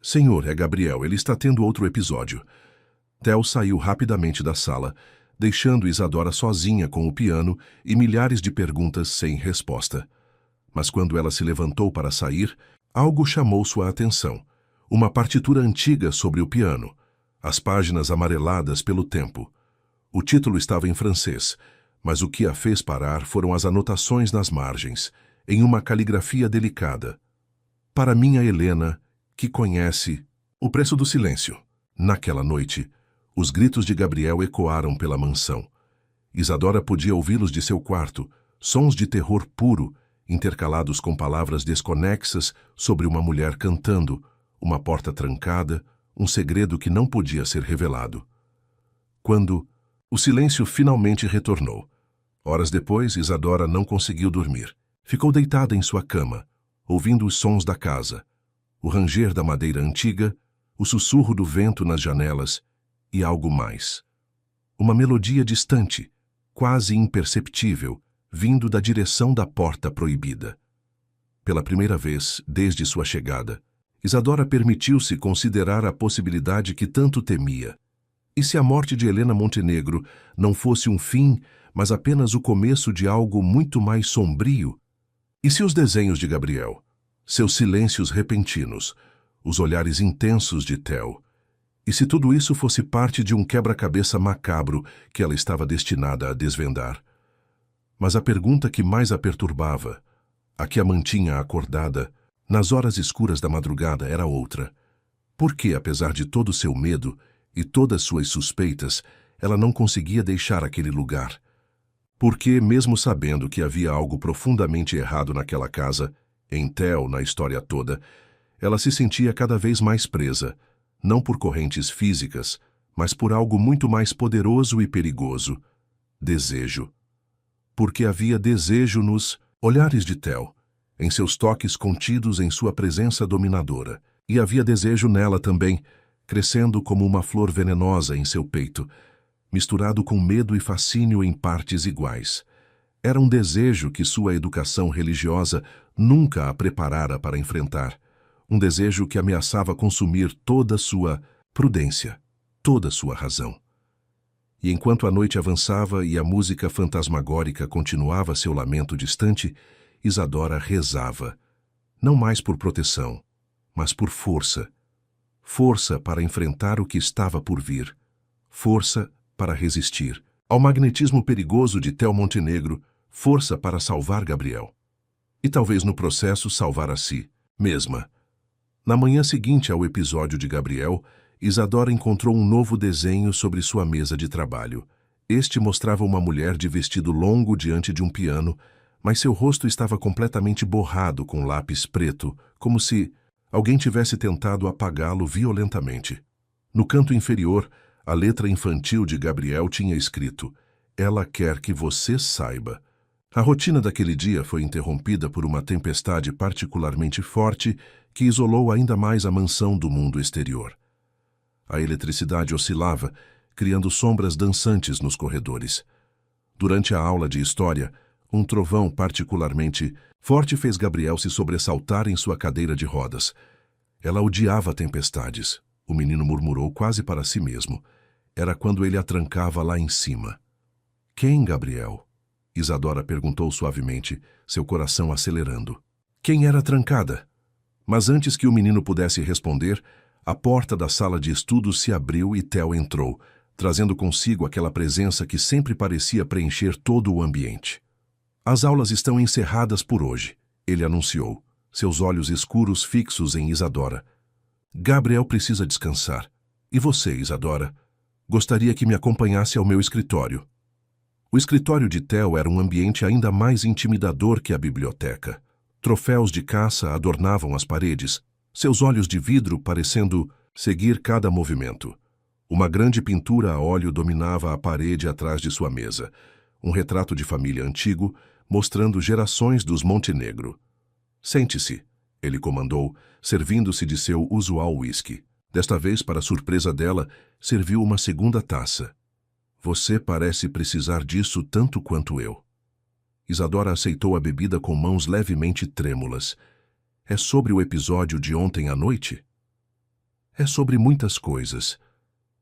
Senhor, é Gabriel, ele está tendo outro episódio. Theo saiu rapidamente da sala, deixando Isadora sozinha com o piano e milhares de perguntas sem resposta. Mas quando ela se levantou para sair, algo chamou sua atenção. Uma partitura antiga sobre o piano, as páginas amareladas pelo tempo. O título estava em francês, mas o que a fez parar foram as anotações nas margens, em uma caligrafia delicada. Para minha Helena, que conhece o preço do silêncio. Naquela noite, os gritos de Gabriel ecoaram pela mansão. Isadora podia ouvi-los de seu quarto, sons de terror puro, intercalados com palavras desconexas sobre uma mulher cantando, uma porta trancada, um segredo que não podia ser revelado. Quando o silêncio finalmente retornou. Horas depois, Isadora não conseguiu dormir. Ficou deitada em sua cama, ouvindo os sons da casa, o ranger da madeira antiga, o sussurro do vento nas janelas e algo mais. Uma melodia distante, quase imperceptível, vindo da direção da porta proibida. Pela primeira vez, desde sua chegada, Isadora permitiu-se considerar a possibilidade que tanto temia. E se a morte de Helena Montenegro não fosse um fim, mas apenas o começo de algo muito mais sombrio? E se os desenhos de Gabriel, seus silêncios repentinos, os olhares intensos de Theo, e se tudo isso fosse parte de um quebra-cabeça macabro que ela estava destinada a desvendar? Mas a pergunta que mais a perturbava, a que a mantinha acordada, nas horas escuras da madrugada, era outra. Por que, apesar de todo o seu medo e todas suas suspeitas, ela não conseguia deixar aquele lugar? Por que, mesmo sabendo que havia algo profundamente errado naquela casa, em Theo, na história toda, ela se sentia cada vez mais presa, não por correntes físicas, mas por algo muito mais poderoso e perigoso: desejo. Porque havia desejo nos olhares de Theo, em seus toques contidos em sua presença dominadora, e havia desejo nela também, crescendo como uma flor venenosa em seu peito, misturado com medo e fascínio em partes iguais. Era um desejo que sua educação religiosa nunca a preparara para enfrentar, um desejo que ameaçava consumir toda sua prudência. toda sua razão. E enquanto a noite avançava e a música fantasmagórica continuava seu lamento distante, Isadora rezava, não mais por proteção, mas por força. Força para enfrentar o que estava por vir. Força para resistir ao magnetismo perigoso de Theo Montenegro, força para salvar Gabriel. E talvez no processo salvar a si mesma. Na manhã seguinte ao episódio de Gabriel, Isadora encontrou um novo desenho sobre sua mesa de trabalho. Este mostrava uma mulher de vestido longo diante de um piano, mas seu rosto estava completamente borrado com lápis preto, como se alguém tivesse tentado apagá-lo violentamente. No canto inferior, a letra infantil de Gabriel tinha escrito: "Ela quer que você saiba." A rotina daquele dia foi interrompida por uma tempestade particularmente forte que isolou ainda mais a mansão do mundo exterior. A eletricidade oscilava, criando sombras dançantes nos corredores. Durante a aula de história, um trovão particularmente forte fez Gabriel se sobressaltar em sua cadeira de rodas. Ela odiava tempestades, o menino murmurou quase para si mesmo. Era quando ele a trancava lá em cima. "Quem, Gabriel?" Isadora perguntou suavemente, seu coração acelerando. Quem era trancada? Mas antes que o menino pudesse responder, a porta da sala de estudos se abriu e Theo entrou, trazendo consigo aquela presença que sempre parecia preencher todo o ambiente. "As aulas estão encerradas por hoje", ele anunciou, seus olhos escuros fixos em Isadora. "Gabriel precisa descansar. E você, Isadora? Gostaria que me acompanhasse ao meu escritório." O escritório de Theo era um ambiente ainda mais intimidador que a biblioteca. Troféus de caça adornavam as paredes, seus olhos de vidro parecendo seguir cada movimento. Uma grande pintura a óleo dominava a parede atrás de sua mesa, um retrato de família antigo, mostrando gerações dos Montenegro. "Sente-se", ele comandou, servindo-se de seu usual whisky. Desta vez, para surpresa dela, serviu uma segunda taça. "Você parece precisar disso tanto quanto eu." Isadora aceitou a bebida com mãos levemente trêmulas. "É sobre o episódio de ontem à noite?" "É sobre muitas coisas."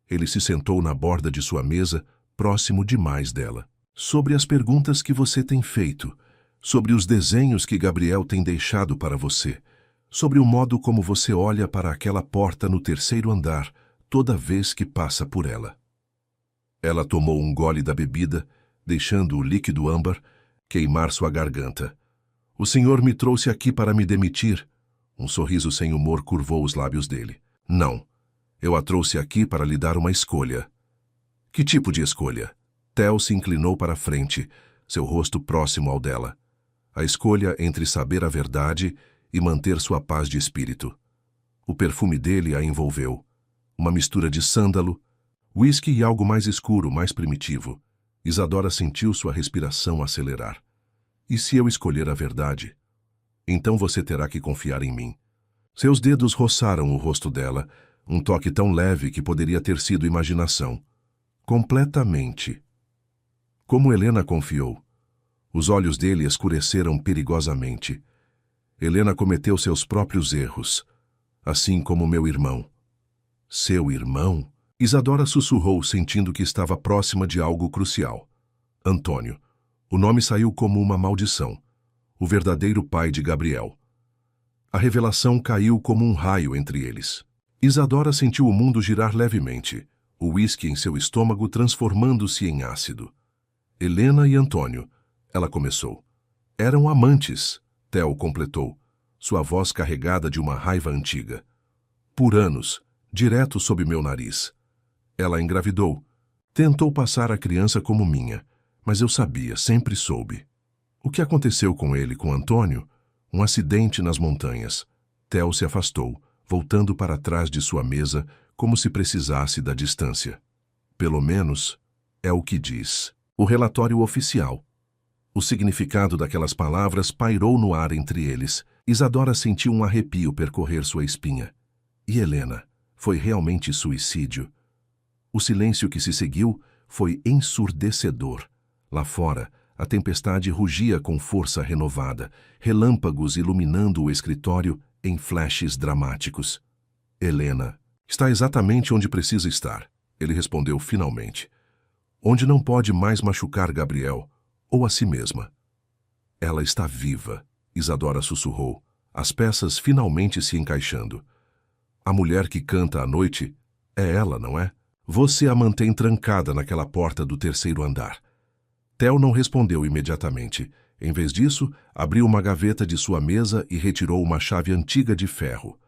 Ele se sentou na borda de sua mesa, próximo demais dela. "Sobre as perguntas que você tem feito, sobre os desenhos que Gabriel tem deixado para você, sobre o modo como você olha para aquela porta no terceiro andar toda vez que passa por ela." Ela tomou um gole da bebida, deixando o líquido âmbar queimar sua garganta. "O senhor me trouxe aqui para me demitir." Um sorriso sem humor curvou os lábios dele. "Não. Eu a trouxe aqui para lhe dar uma escolha." "Que tipo de escolha?" Theo se inclinou para a frente, seu rosto próximo ao dela. "A escolha entre saber a verdade e manter sua paz de espírito." O perfume dele a envolveu. Uma mistura de sândalo, whisky e algo mais escuro, mais primitivo. Isadora sentiu sua respiração acelerar. "E se eu escolher a verdade? Então você terá que confiar em mim." Seus dedos roçaram o rosto dela, um toque tão leve que poderia ter sido imaginação. Completamente. Como Helena confiou. Os olhos dele escureceram perigosamente. "Helena cometeu seus próprios erros, assim como meu irmão." "Seu irmão?" Isadora sussurrou, sentindo que estava próxima de algo crucial. "Antônio." O nome saiu como uma maldição. O verdadeiro pai de Gabriel. A revelação caiu como um raio entre eles. Isadora sentiu o mundo girar levemente, o uísque em seu estômago transformando-se em ácido. "Helena e Antônio", ela começou. "Eram amantes", Theo completou, sua voz carregada de uma raiva antiga. "Por anos, direto sob meu nariz. Ela engravidou. Tentou passar a criança como minha, mas eu sabia, sempre soube." "O que aconteceu com ele, com Antônio?" "Um acidente nas montanhas." Theo se afastou, voltando para trás de sua mesa, como se precisasse da distância. "Pelo menos, é o que diz o relatório oficial." O significado daquelas palavras pairou no ar entre eles. Isadora sentiu um arrepio percorrer sua espinha. E Helena? Foi realmente suicídio? O silêncio que se seguiu foi ensurdecedor. Lá fora, a tempestade rugia com força renovada, relâmpagos iluminando o escritório em flashes dramáticos. "Helena está exatamente onde precisa estar." Ele respondeu finalmente. Onde não pode mais machucar Gabriel ou a si mesma. Ela está viva, Isadora sussurrou, as peças finalmente se encaixando. A mulher que canta à noite é ela, não é? Você a mantém trancada naquela porta do terceiro andar. Theo não respondeu imediatamente. Em vez disso, abriu uma gaveta de sua mesa e retirou uma chave antiga de ferro.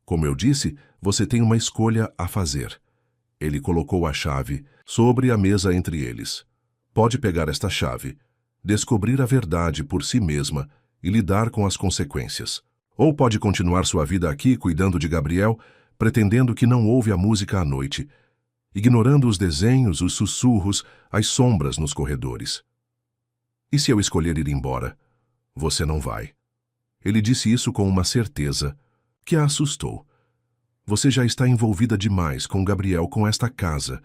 Como eu disse, você tem uma escolha a fazer. Ele colocou a chave sobre a mesa entre eles. Pode pegar esta chave, descobrir a verdade por si mesma e lidar com as consequências. Ou pode continuar sua vida aqui cuidando de Gabriel, pretendendo que não ouve a música à noite, ignorando os desenhos, os sussurros, as sombras nos corredores. E se eu escolher ir embora? Você não vai. Ele disse isso com uma certeza que a assustou. Você já está envolvida demais com Gabriel, com esta casa.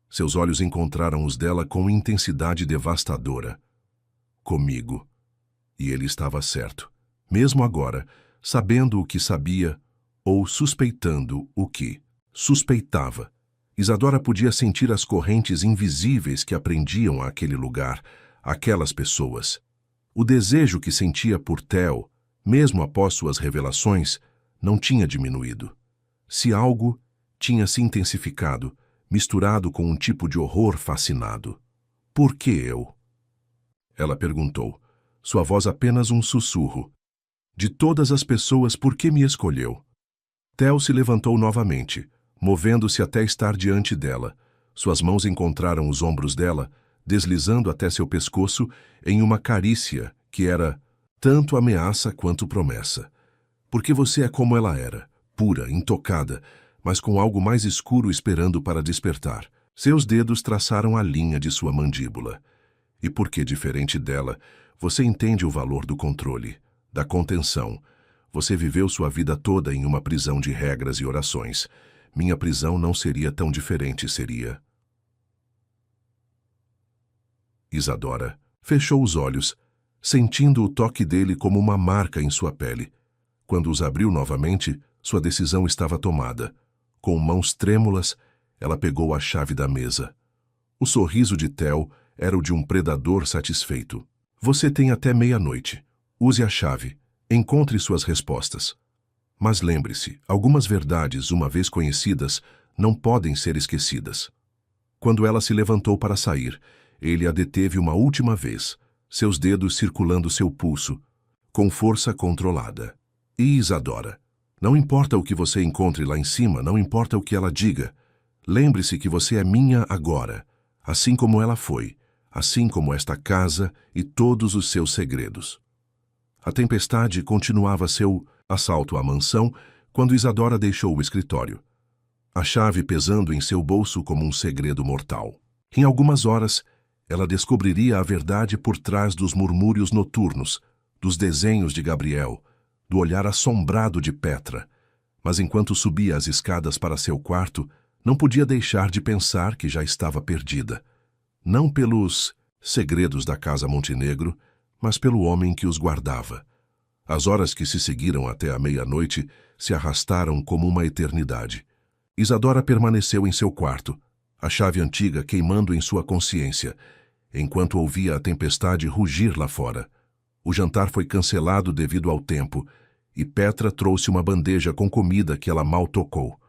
Seus olhos encontraram os dela com intensidade devastadora. Comigo. E ele estava certo. Mesmo agora, sabendo o que sabia, ou suspeitando o que suspeitava, Isadora podia sentir as correntes invisíveis que a prendiam àquele lugar, àquelas pessoas. O desejo que sentia por Theo, mesmo após suas revelações, não tinha diminuído. Se algo, tinha se intensificado, misturado com um tipo de horror fascinado. Por que eu? Ela perguntou, sua voz apenas um sussurro. De todas as pessoas, por que me escolheu? Theo se levantou novamente, movendo-se até estar diante dela. Suas mãos encontraram os ombros dela, deslizando até seu pescoço em uma carícia que era tanto ameaça quanto promessa. Porque você é como ela era, pura, intocada, mas com algo mais escuro esperando para despertar. Seus dedos traçaram a linha de sua mandíbula. E porque, diferente dela, você entende o valor do controle, da contenção. Você viveu sua vida toda em uma prisão de regras e orações. Minha prisão não seria tão diferente, seria? Isadora fechou os olhos, sentindo o toque dele como uma marca em sua pele. Quando os abriu novamente, sua decisão estava tomada. Com mãos trêmulas, ela pegou a chave da mesa. O sorriso de Theo era o de um predador satisfeito. Você tem até meia-noite. Use a chave. Encontre suas respostas. Mas lembre-se, algumas verdades, uma vez conhecidas, não podem ser esquecidas. Quando ela se levantou para sair, ele a deteve uma última vez, seus dedos circulando seu pulso, com força controlada. E Isadora, não importa o que você encontre lá em cima, não importa o que ela diga. Lembre-se que você é minha agora, assim como ela foi, assim como esta casa e todos os seus segredos. A tempestade continuava seu assalto à mansão quando Isadora deixou o escritório, a chave pesando em seu bolso como um segredo mortal. Em algumas horas, ela descobriria a verdade por trás dos murmúrios noturnos, dos desenhos de Gabriel, do olhar assombrado de Petra. Mas enquanto subia as escadas para seu quarto, não podia deixar de pensar que já estava perdida. Não pelos segredos da Casa Montenegro, mas pelo homem que os guardava. As horas que se seguiram até a meia-noite se arrastaram como uma eternidade. Isadora permaneceu em seu quarto, a chave antiga queimando em sua consciência, enquanto ouvia a tempestade rugir lá fora. O jantar foi cancelado devido ao tempo, e Petra trouxe uma bandeja com comida que ela mal tocou.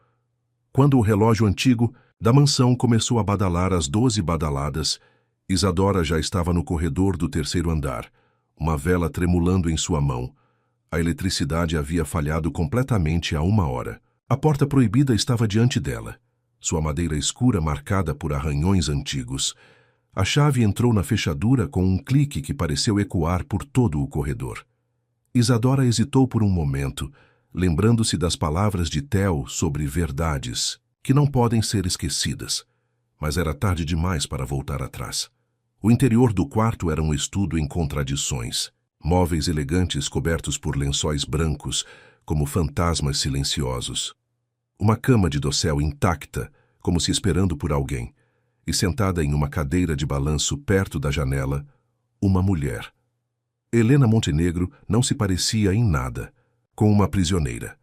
Quando o relógio antigo da mansão começou a badalar as 12 badaladas, Isadora já estava no corredor do terceiro andar, uma vela tremulando em sua mão. A eletricidade havia falhado completamente há 1 hora. A porta proibida estava diante dela, sua madeira escura marcada por arranhões antigos. A chave entrou na fechadura com um clique que pareceu ecoar por todo o corredor. Isadora hesitou por um momento, lembrando-se das palavras de Theo sobre verdades que não podem ser esquecidas. Mas era tarde demais para voltar atrás. O interior do quarto era um estudo em contradições. Móveis elegantes cobertos por lençóis brancos, como fantasmas silenciosos. Uma cama de dossel intacta, como se esperando por alguém. E sentada em uma cadeira de balanço perto da janela, uma mulher. Helena Montenegro não se parecia em nada com uma prisioneira.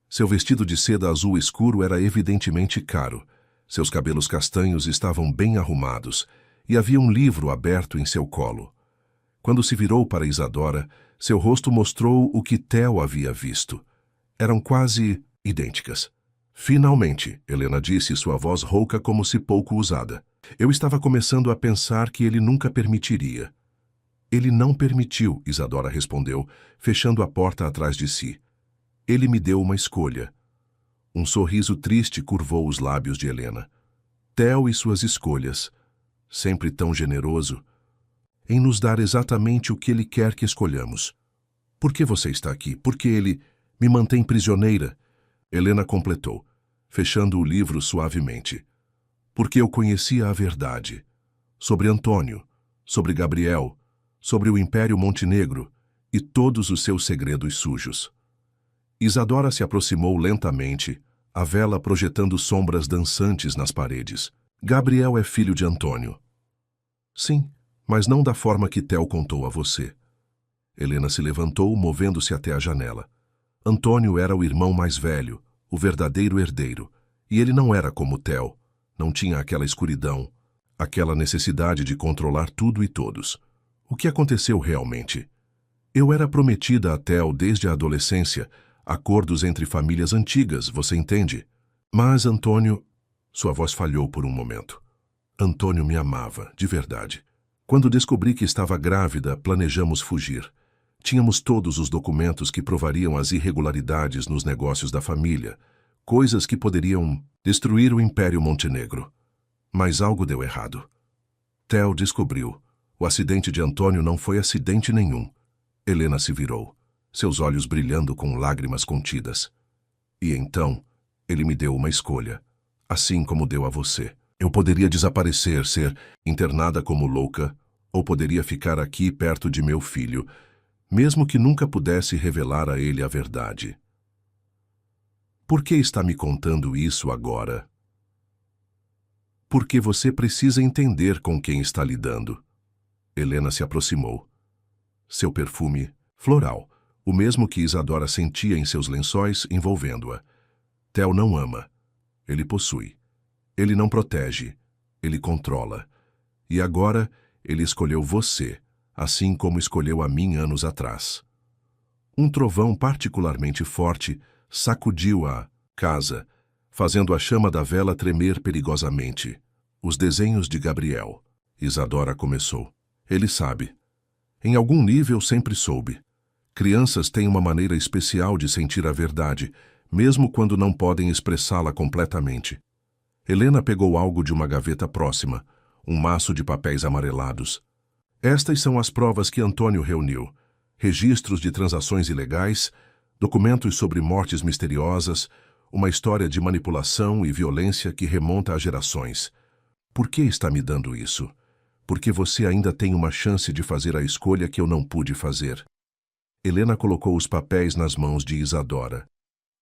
Seu vestido de seda azul escuro era evidentemente caro. Seus cabelos castanhos estavam bem arrumados e havia um livro aberto em seu colo. Quando se virou para Isadora, seu rosto mostrou o que Theo havia visto. Eram quase idênticas. Finalmente, Helena disse, sua voz rouca como se pouco usada. Eu estava começando a pensar que ele nunca permitiria. Ele não permitiu, Isadora respondeu, fechando a porta atrás de si. Ele me deu uma escolha. Um sorriso triste curvou os lábios de Helena. Theo e suas escolhas, sempre tão generoso, em nos dar exatamente o que ele quer que escolhamos. Por que você está aqui? Porque ele me mantém prisioneira. Helena completou, fechando o livro suavemente. Porque eu conhecia a verdade. Sobre Antônio, sobre Gabriel, sobre o Império Montenegro e todos os seus segredos sujos. Isadora se aproximou lentamente, a vela projetando sombras dançantes nas paredes. Gabriel é filho de Antônio. Sim, mas não da forma que Theo contou a você. Helena se levantou, movendo-se até a janela. Antônio era o irmão mais velho, o verdadeiro herdeiro, e ele não era como Theo. Não tinha aquela escuridão, aquela necessidade de controlar tudo e todos. O que aconteceu realmente? Eu era prometida a Theo desde a adolescência, acordos entre famílias antigas, você entende? Mas Antônio... Sua voz falhou por um momento. Antônio me amava, de verdade. Quando descobri que estava grávida, planejamos fugir. Tínhamos todos os documentos que provariam as irregularidades nos negócios da família, coisas que poderiam destruir o Império Montenegro. Mas algo deu errado. Theo descobriu. O acidente de Antônio não foi acidente nenhum. Helena se virou, seus olhos brilhando com lágrimas contidas. E então, ele me deu uma escolha, assim como deu a você. Eu poderia desaparecer, ser internada como louca, ou poderia ficar aqui perto de meu filho, mesmo que nunca pudesse revelar a ele a verdade. Por que está me contando isso agora? Porque você precisa entender com quem está lidando. Helena se aproximou. Seu perfume, floral, o mesmo que Isadora sentia em seus lençóis envolvendo-a. Theo não ama. Ele possui. Ele não protege. Ele controla. E agora, ele escolheu você, assim como escolheu a mim anos atrás. Um trovão particularmente forte sacudiu a casa, fazendo a chama da vela tremer perigosamente. Os desenhos de Gabriel. Isadora começou. Ele sabe. Em algum nível sempre soube. Crianças têm uma maneira especial de sentir a verdade, mesmo quando não podem expressá-la completamente. Helena pegou algo de uma gaveta próxima, um maço de papéis amarelados. Estas são as provas que Antônio reuniu. Registros de transações ilegais, documentos sobre mortes misteriosas, uma história de manipulação e violência que remonta a gerações. Por que está me dando isso? Porque você ainda tem uma chance de fazer a escolha que eu não pude fazer. Helena colocou os papéis nas mãos de Isadora.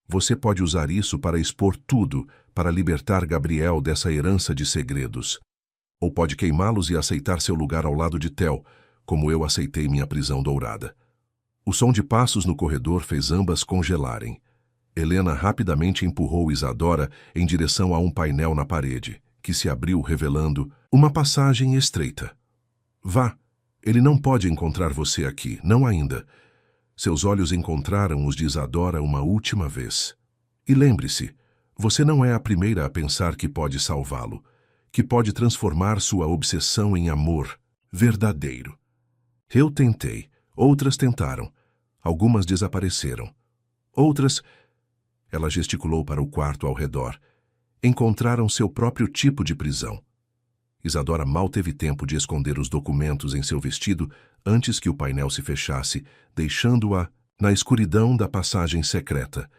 Você pode usar isso para expor tudo, para libertar Gabriel dessa herança de segredos. Ou pode queimá-los e aceitar seu lugar ao lado de Theo, como eu aceitei minha prisão dourada. O som de passos no corredor fez ambas congelarem. Helena rapidamente empurrou Isadora em direção a um painel na parede, que se abriu revelando uma passagem estreita. Vá, ele não pode encontrar você aqui, não ainda. Seus olhos encontraram os de Isadora uma última vez. E lembre-se, você não é a primeira a pensar que pode salvá-lo, que pode transformar sua obsessão em amor verdadeiro. Eu tentei, outras tentaram, algumas desapareceram. Outras, ela gesticulou para o quarto ao redor, encontraram seu próprio tipo de prisão. Isadora mal teve tempo de esconder os documentos em seu vestido antes que o painel se fechasse, deixando-a na escuridão da passagem secreta.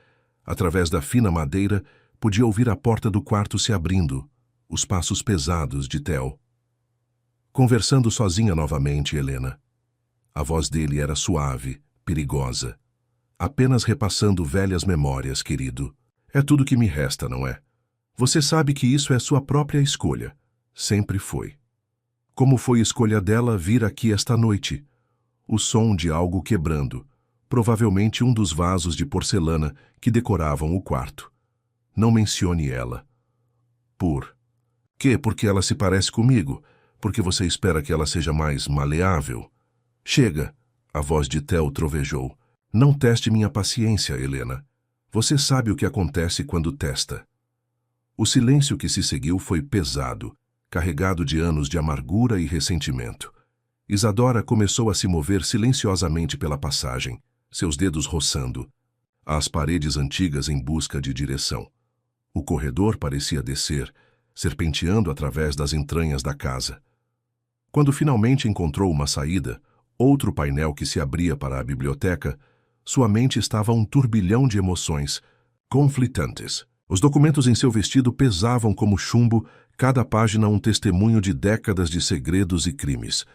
Através da fina madeira, podia ouvir a porta do quarto se abrindo, os passos pesados de Theo. Conversando sozinha novamente, Helena. A voz dele era suave, perigosa. Apenas repassando velhas memórias, querido. É tudo que me resta, não é? Você sabe que isso é sua própria escolha. Sempre foi. Como foi escolha dela vir aqui esta noite? O som de algo quebrando, provavelmente um dos vasos de porcelana que decoravam o quarto. Não mencione ela. Por Porque ela se parece comigo? Porque você espera que ela seja mais maleável? Chega, a voz de Theo trovejou. Não teste minha paciência, Helena. Você sabe o que acontece quando testa. O silêncio que se seguiu foi pesado, carregado de anos de amargura e ressentimento. Isadora começou a se mover silenciosamente pela passagem, seus dedos roçando as paredes antigas em busca de direção. O corredor parecia descer, serpenteando através das entranhas da casa. Quando finalmente encontrou uma saída, outro painel que se abria para a biblioteca, sua mente estava um turbilhão de emoções, conflitantes. Os documentos em seu vestido pesavam como chumbo, cada página um testemunho de décadas de segredos e crimes.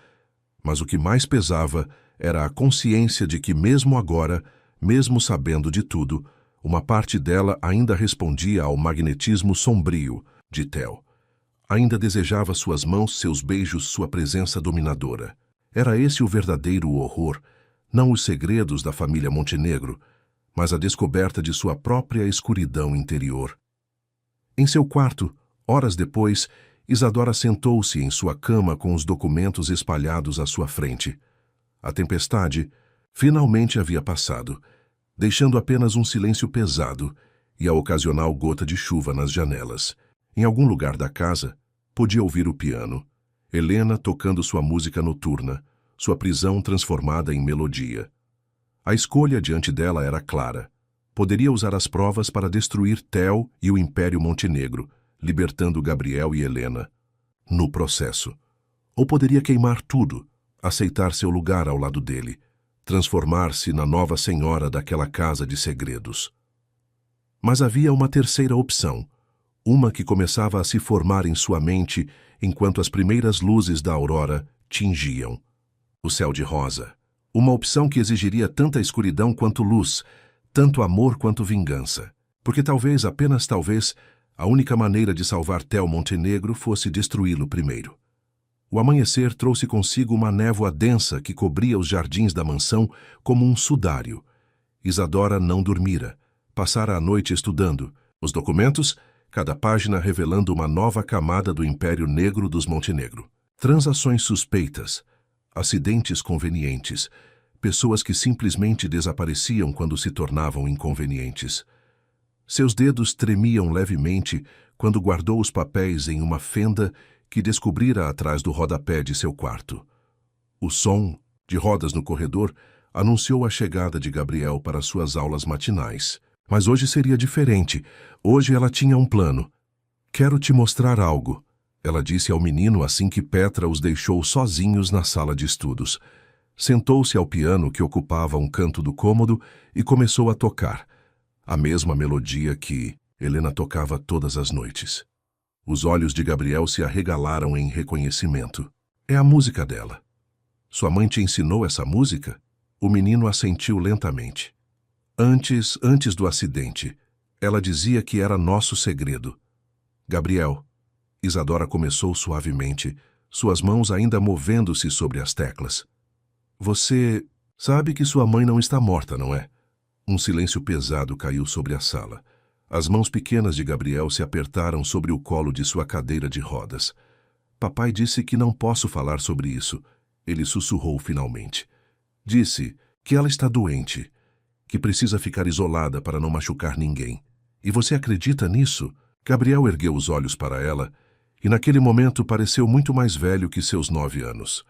Mas o que mais pesava era a consciência de que mesmo agora, mesmo sabendo de tudo, uma parte dela ainda respondia ao magnetismo sombrio de Theo. Ainda desejava suas mãos, seus beijos, sua presença dominadora. Era esse o verdadeiro horror, não os segredos da família Montenegro, mas a descoberta de sua própria escuridão interior. Em seu quarto, horas depois, Isadora sentou-se em sua cama com os documentos espalhados à sua frente. A tempestade finalmente havia passado, deixando apenas um silêncio pesado e a ocasional gota de chuva nas janelas. Em algum lugar da casa, podia ouvir o piano, Helena tocando sua música noturna, sua prisão transformada em melodia. A escolha diante dela era clara. Poderia usar as provas para destruir Theo e o Império Montenegro, libertando Gabriel e Helena no processo. Ou poderia queimar tudo, aceitar seu lugar ao lado dele, transformar-se na nova senhora daquela casa de segredos. Mas havia uma terceira opção, uma que começava a se formar em sua mente enquanto as primeiras luzes da aurora tingiam o céu de rosa. Uma opção que exigiria tanta escuridão quanto luz, tanto amor quanto vingança. Porque talvez, apenas talvez, a única maneira de salvar Theo Montenegro fosse destruí-lo primeiro. O amanhecer trouxe consigo uma névoa densa que cobria os jardins da mansão como um sudário. Isadora não dormira. Passara a noite estudando os documentos, cada página revelando uma nova camada do Império Negro dos Montenegro. Transações suspeitas, acidentes convenientes, pessoas que simplesmente desapareciam quando se tornavam inconvenientes. Seus dedos tremiam levemente quando guardou os papéis em uma fenda que descobrira atrás do rodapé de seu quarto. O som de rodas no corredor anunciou a chegada de Gabriel para suas aulas matinais. Mas hoje seria diferente. Hoje ela tinha um plano. Quero te mostrar algo, ela disse ao menino assim que Petra os deixou sozinhos na sala de estudos. Sentou-se ao piano que ocupava um canto do cômodo e começou a tocar, a mesma melodia que Helena tocava todas as noites. Os olhos de Gabriel se arregalaram em reconhecimento. É a música dela. Sua mãe te ensinou essa música? O menino assentiu lentamente. Antes do acidente, ela dizia que era nosso segredo. Gabriel, Isadora começou suavemente, suas mãos ainda movendo-se sobre as teclas. Você sabe que sua mãe não está morta, não é? Um silêncio pesado caiu sobre a sala. As mãos pequenas de Gabriel se apertaram sobre o colo de sua cadeira de rodas. Papai disse que não posso falar sobre isso. Ele sussurrou finalmente. Disse que ela está doente, que precisa ficar isolada para não machucar ninguém. E você acredita nisso? Gabriel ergueu os olhos para ela, e naquele momento pareceu muito mais velho que seus 9 anos.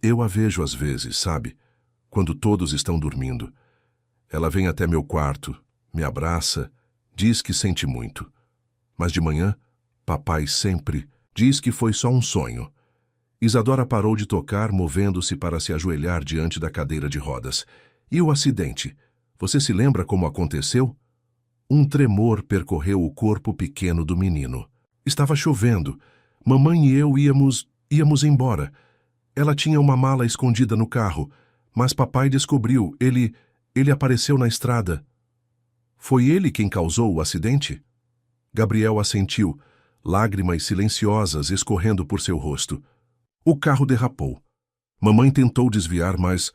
Eu a vejo às vezes, sabe? Quando todos estão dormindo. Ela vem até meu quarto, me abraça, diz que sente muito. Mas de manhã, papai sempre diz que foi só um sonho. Isadora parou de tocar, movendo-se para se ajoelhar diante da cadeira de rodas. E o acidente? Você se lembra como aconteceu? Um tremor percorreu o corpo pequeno do menino. Estava chovendo. Mamãe e eu íamos embora. Ela tinha uma mala escondida no carro, mas papai descobriu. Ele apareceu na estrada. Foi ele quem causou o acidente? Gabriel assentiu, lágrimas silenciosas escorrendo por seu rosto. O carro derrapou. Mamãe tentou desviar, mas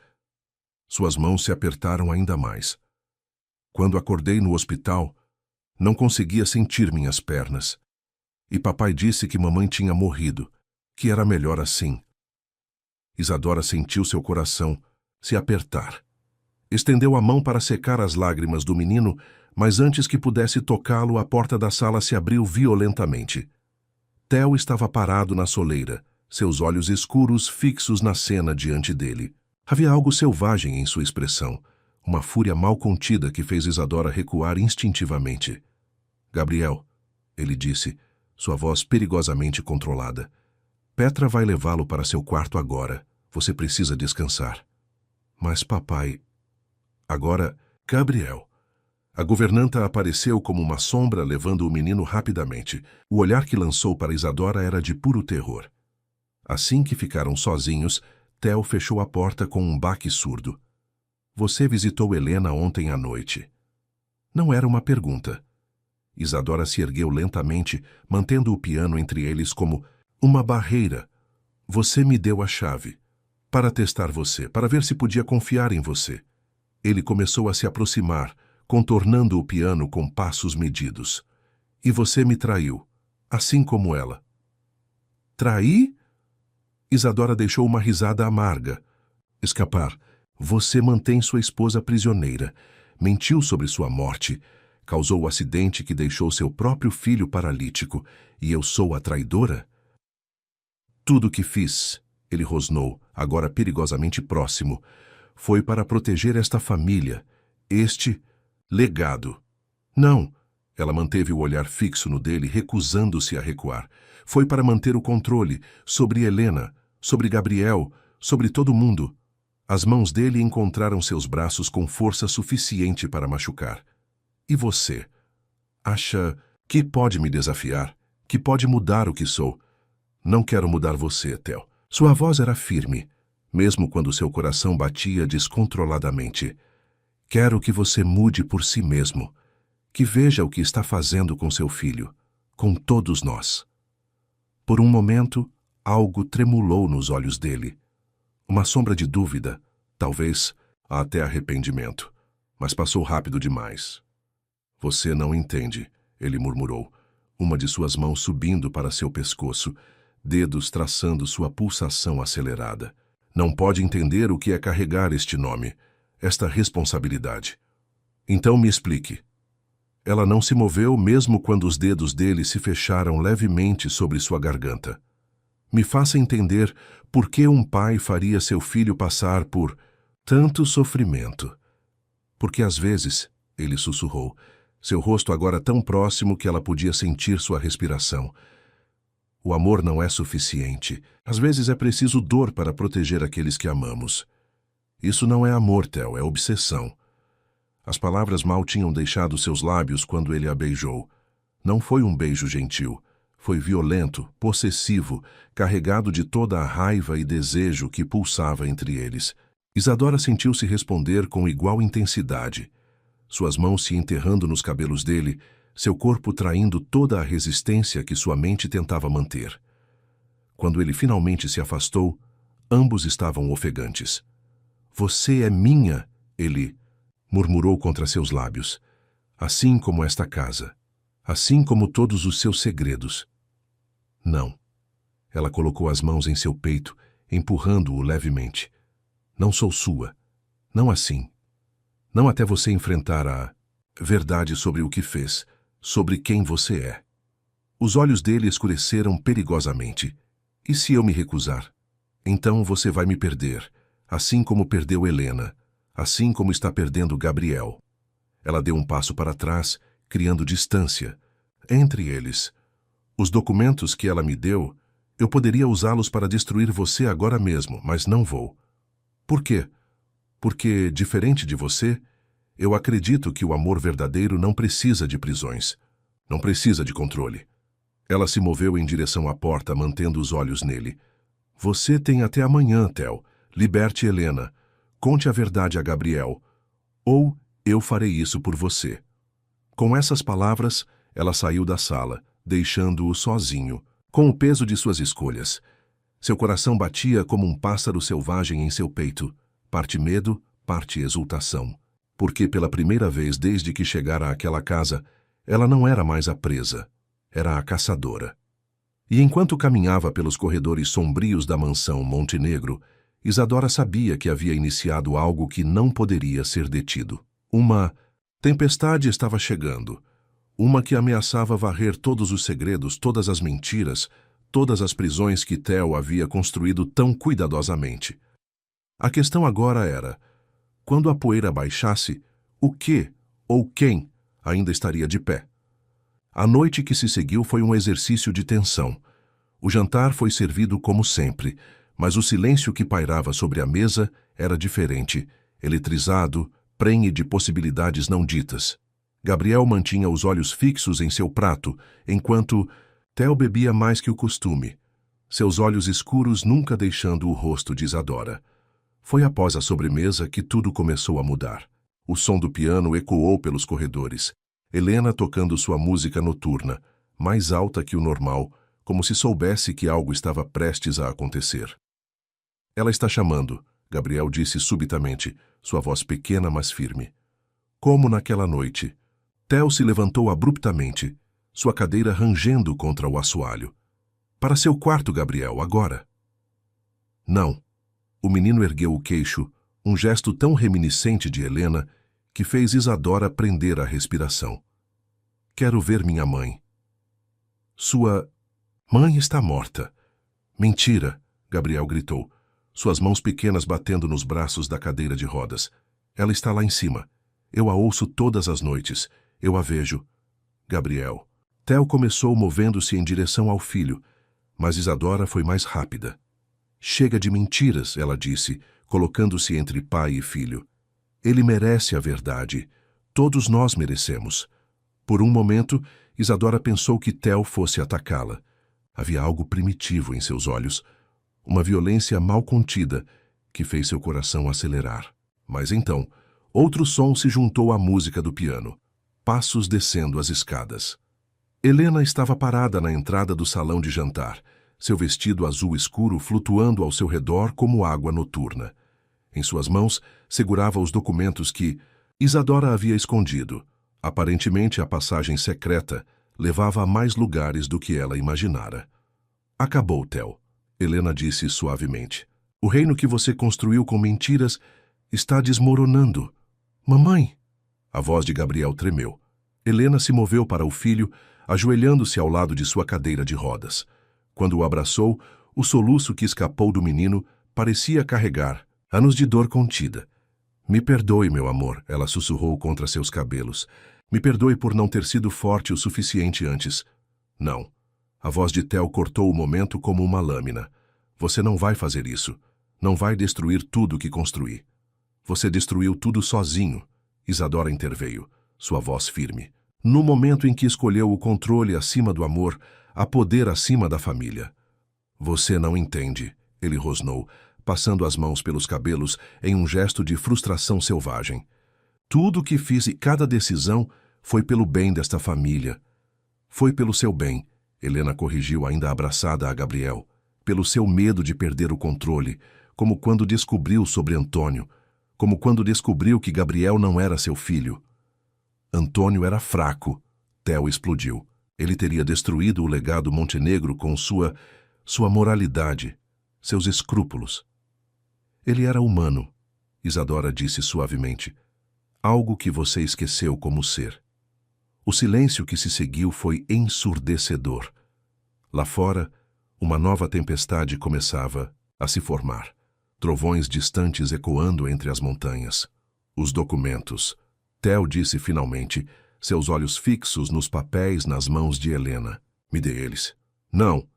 suas mãos se apertaram ainda mais. Quando acordei no hospital, não conseguia sentir minhas pernas. E papai disse que mamãe tinha morrido, que era melhor assim. Isadora sentiu seu coração se apertar. Estendeu a mão para secar as lágrimas do menino, mas antes que pudesse tocá-lo, a porta da sala se abriu violentamente. Theo estava parado na soleira, seus olhos escuros fixos na cena diante dele. Havia algo selvagem em sua expressão, uma fúria mal contida que fez Isadora recuar instintivamente. Gabriel, ele disse, sua voz perigosamente controlada. Petra vai levá-lo para seu quarto agora. Você precisa descansar. Mas papai... Agora, Gabriel... A governanta apareceu como uma sombra, levando o menino rapidamente. O olhar que lançou para Isadora era de puro terror. Assim que ficaram sozinhos, Theo fechou a porta com um baque surdo. Você visitou Helena ontem à noite. Não era uma pergunta. Isadora se ergueu lentamente, mantendo o piano entre eles como uma barreira. Você me deu a chave. Para testar você, para ver se podia confiar em você. Ele começou a se aproximar, contornando o piano com passos medidos. E você me traiu, assim como ela. Traí? Isadora deixou uma risada amarga. Escapar. Você mantém sua esposa prisioneira. Mentiu sobre sua morte. Causou o acidente que deixou seu próprio filho paralítico. E eu sou a traidora? Tudo o que fiz, ele rosnou, agora perigosamente próximo, foi para proteger esta família, este legado. Não, ela manteve o olhar fixo no dele, recusando-se a recuar. Foi para manter o controle sobre Helena, sobre Gabriel, sobre todo mundo. As mãos dele encontraram seus braços com força suficiente para machucar. E você? Acha que pode me desafiar? Que pode mudar o que sou? Não quero mudar você, Theo. Sua voz era firme, mesmo quando seu coração batia descontroladamente. Quero que você mude por si mesmo, que veja o que está fazendo com seu filho, com todos nós. Por um momento, algo tremulou nos olhos dele. Uma sombra de dúvida, talvez até arrependimento, mas passou rápido demais. Você não entende, ele murmurou, uma de suas mãos subindo para seu pescoço, dedos traçando sua pulsação acelerada. Não pode entender o que é carregar este nome, esta responsabilidade. Então me explique. Ela não se moveu mesmo quando os dedos dele se fecharam levemente sobre sua garganta. Me faça entender por que um pai faria seu filho passar por tanto sofrimento. Porque às vezes, ele sussurrou, seu rosto agora tão próximo que ela podia sentir sua respiração. O amor não é suficiente. Às vezes é preciso dor para proteger aqueles que amamos. Isso não é amor, Theo, é obsessão. As palavras mal tinham deixado seus lábios quando ele a beijou. Não foi um beijo gentil. Foi violento, possessivo, carregado de toda a raiva e desejo que pulsava entre eles. Isadora sentiu-se responder com igual intensidade. Suas mãos se enterrando nos cabelos dele, seu corpo traindo toda a resistência que sua mente tentava manter. Quando ele finalmente se afastou, ambos estavam ofegantes. Você é minha, ele murmurou contra seus lábios. Assim como esta casa. Assim como todos os seus segredos. Não. Ela colocou as mãos em seu peito, empurrando-o levemente. Não sou sua. Não assim. Não até você enfrentar a verdade sobre o que fez, sobre quem você é. Os olhos dele escureceram perigosamente. E se eu me recusar? Então você vai me perder, assim como perdeu Helena, assim como está perdendo Gabriel. Ela deu um passo para trás, criando distância. Entre eles. Os documentos que ela me deu, eu poderia usá-los para destruir você agora mesmo, mas não vou. Por quê? Porque, diferente de você, eu acredito que o amor verdadeiro não precisa de prisões, não precisa de controle. Ela se moveu em direção à porta, mantendo os olhos nele. Você tem até amanhã, Theo. Liberte Helena. Conte a verdade a Gabriel. Ou eu farei isso por você. Com essas palavras, ela saiu da sala, deixando-o sozinho, com o peso de suas escolhas. Seu coração batia como um pássaro selvagem em seu peito, parte medo, parte exultação. Porque pela primeira vez desde que chegara àquela casa, ela não era mais a presa. era a caçadora. E enquanto caminhava pelos corredores sombrios da mansão Montenegro, Isadora sabia que havia iniciado algo que não poderia ser detido. Uma tempestade estava chegando, uma que ameaçava varrer todos os segredos, todas as mentiras, todas as prisões que Theo havia construído tão cuidadosamente. A questão agora era, quando a poeira baixasse, o que ou quem ainda estaria de pé? A noite que se seguiu foi um exercício de tensão. O jantar foi servido como sempre, mas o silêncio que pairava sobre a mesa era diferente, eletrizado, prenhe de possibilidades não ditas. Gabriel mantinha os olhos fixos em seu prato, enquanto Theo bebia mais que o costume, seus olhos escuros nunca deixando o rosto de Isadora. Foi após a sobremesa que tudo começou a mudar. O som do piano ecoou pelos corredores. Helena tocando sua música noturna, mais alta que o normal, como se soubesse que algo estava prestes a acontecer. Ela está chamando, Gabriel disse subitamente, sua voz pequena mas firme. Como naquela noite. Theo se levantou abruptamente, sua cadeira rangendo contra o assoalho. Para seu quarto, Gabriel, agora. Não. O menino ergueu o queixo, um gesto tão reminiscente de Helena que fez Isadora prender a respiração. Quero ver minha mãe. Sua mãe está morta. Mentira, Gabriel gritou, suas mãos pequenas batendo nos braços da cadeira de rodas. Ela está lá em cima. Eu a ouço todas as noites. Eu a vejo. Gabriel. Theo começou movendo-se em direção ao filho, mas Isadora foi mais rápida. Chega de mentiras, ela disse, colocando-se entre pai e filho. Ele merece a verdade. Todos nós merecemos. Por um momento, Isadora pensou que Theo fosse atacá-la. Havia algo primitivo em seus olhos, uma violência mal contida que fez seu coração acelerar. Mas então, outro som se juntou à música do piano. Passos descendo as escadas. Helena estava parada na entrada do salão de jantar, seu vestido azul escuro flutuando ao seu redor como água noturna. Em suas mãos, segurava os documentos que Isadora havia escondido. Aparentemente, a passagem secreta levava a mais lugares do que ela imaginara. Acabou, Theo, Helena disse suavemente. O reino que você construiu com mentiras está desmoronando. Mamãe! A voz de Gabriel tremeu. Helena se moveu para o filho, ajoelhando-se ao lado de sua cadeira de rodas. Quando o abraçou, o soluço que escapou do menino parecia carregar anos de dor contida. Me perdoe, meu amor, ela sussurrou contra seus cabelos. Me perdoe por não ter sido forte o suficiente antes. Não. A voz de Theo cortou o momento como uma lâmina. Você não vai fazer isso. Não vai destruir tudo que construí. Você destruiu tudo sozinho. Isadora interveio, sua voz firme. No momento em que escolheu o controle acima do amor, há poder acima da família. Você não entende, ele rosnou, passando as mãos pelos cabelos em um gesto de frustração selvagem. Tudo o que fiz e cada decisão foi pelo bem desta família. Foi pelo seu bem, Helena corrigiu ainda abraçada a Gabriel, pelo seu medo de perder o controle, como quando descobriu sobre Antônio, como quando descobriu que Gabriel não era seu filho. Antônio era fraco, Theo explodiu. Ele teria destruído o legado Montenegro com sua moralidade, seus escrúpulos. Ele era humano, Isadora disse suavemente. Algo que você esqueceu como ser. O silêncio que se seguiu foi ensurdecedor. Lá fora, uma nova tempestade começava a se formar. Trovões distantes ecoando entre as montanhas. Os documentos. Theo disse finalmente, seus olhos fixos nos papéis nas mãos de Helena. Me dê eles. Não.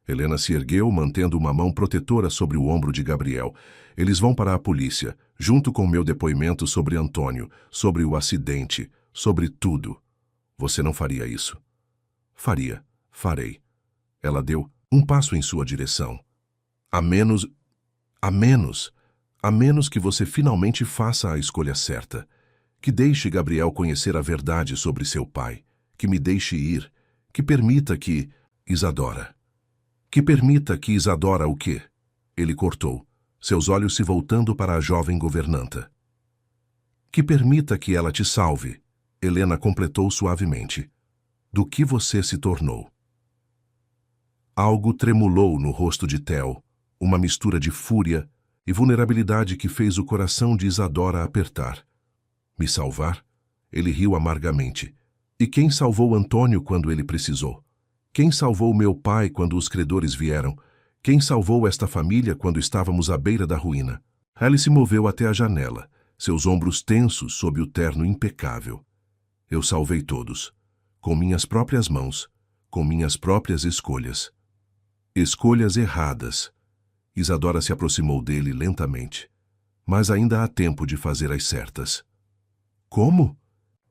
Helena se ergueu, mantendo uma mão protetora sobre o ombro de Gabriel. Eles vão para a polícia, junto com meu depoimento sobre Antônio, sobre o acidente, sobre tudo. Você não faria isso. Faria. Farei. Ela deu um passo em sua direção. A menos que você finalmente faça a escolha certa. Que deixe Gabriel conhecer a verdade sobre seu pai. Que me deixe ir. Que permita que... Isadora. Que permita que Isadora o quê? Ele cortou, seus olhos se voltando para a jovem governanta. Que permita que ela te salve, Helena completou suavemente. Do que você se tornou. Algo tremulou no rosto de Theo, uma mistura de fúria e vulnerabilidade que fez o coração de Isadora apertar. Me salvar? Ele riu amargamente. E quem salvou Antônio quando ele precisou? Quem salvou meu pai quando os credores vieram? Quem salvou esta família quando estávamos à beira da ruína? Ele se moveu até a janela, seus ombros tensos sob o terno impecável. Eu salvei todos, com minhas próprias mãos, com minhas próprias escolhas. Escolhas erradas. Isadora se aproximou dele lentamente. Mas ainda há tempo de fazer as certas. Como?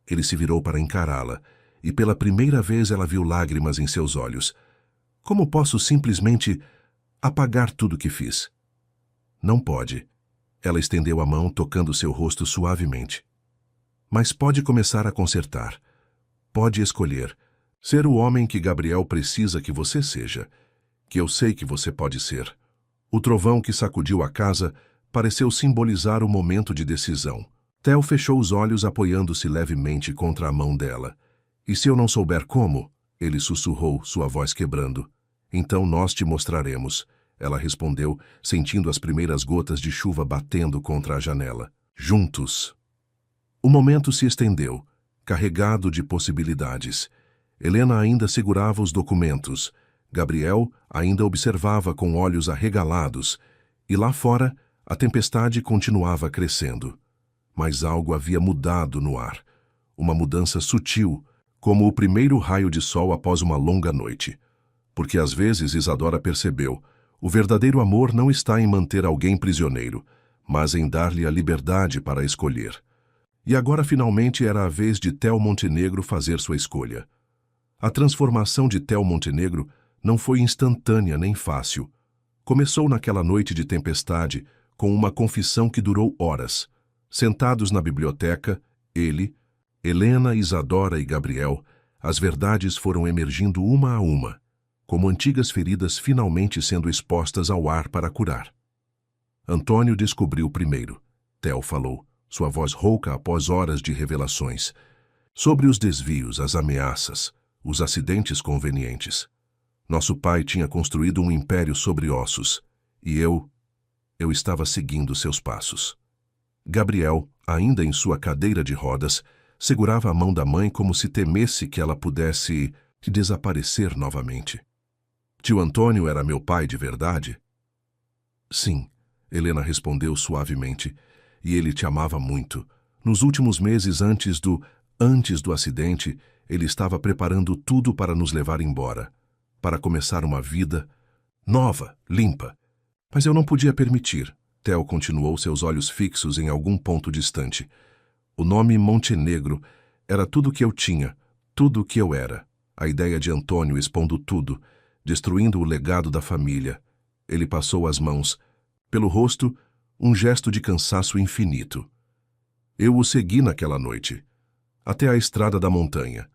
Ele se virou para encará-la, e pela primeira vez ela viu lágrimas em seus olhos. Como posso simplesmente apagar tudo que fiz? Não pode. Ela estendeu a mão, tocando seu rosto suavemente. Mas pode começar a consertar. Pode escolher ser o homem que Gabriel precisa que você seja, que eu sei que você pode ser. O trovão que sacudiu a casa pareceu simbolizar o momento de decisão. Theo fechou os olhos apoiando-se levemente contra a mão dela. E se eu não souber como? Ele sussurrou, sua voz quebrando. Então nós te mostraremos. Ela respondeu, sentindo as primeiras gotas de chuva batendo contra a janela. Juntos. O momento se estendeu, carregado de possibilidades. Helena ainda segurava os documentos. Gabriel ainda observava com olhos arregalados. E lá fora, a tempestade continuava crescendo. Mas algo havia mudado no ar. Uma mudança sutil, como o primeiro raio de sol após uma longa noite. Porque às vezes Isadora percebeu, o verdadeiro amor não está em manter alguém prisioneiro, mas em dar-lhe a liberdade para escolher. E agora finalmente era a vez de Theo Montenegro fazer sua escolha. A transformação de Theo Montenegro não foi instantânea nem fácil. Começou naquela noite de tempestade, com uma confissão que durou horas. Sentados na biblioteca, ele, Helena, Isadora e Gabriel, as verdades foram emergindo uma a uma, como antigas feridas finalmente sendo expostas ao ar para curar. Antônio descobriu primeiro. Theo falou, sua voz rouca após horas de revelações, sobre os desvios, as ameaças, os acidentes convenientes. Nosso pai tinha construído um império sobre ossos, e eu estava seguindo seus passos. Gabriel, ainda em sua cadeira de rodas, segurava a mão da mãe como se temesse que ela pudesse desaparecer novamente. Tio Antônio era meu pai de verdade? Sim, Helena respondeu suavemente, e ele te amava muito. Nos últimos meses antes do acidente, ele estava preparando tudo para nos levar embora, para começar uma vida nova, limpa. Mas eu não podia permitir. Theo continuou, seus olhos fixos em algum ponto distante. O nome Montenegro era tudo o que eu tinha, tudo o que eu era. A ideia de Antônio expondo tudo, destruindo o legado da família. Ele passou as mãos. Pelo rosto, um gesto de cansaço infinito. Eu o segui naquela noite, até a estrada da montanha.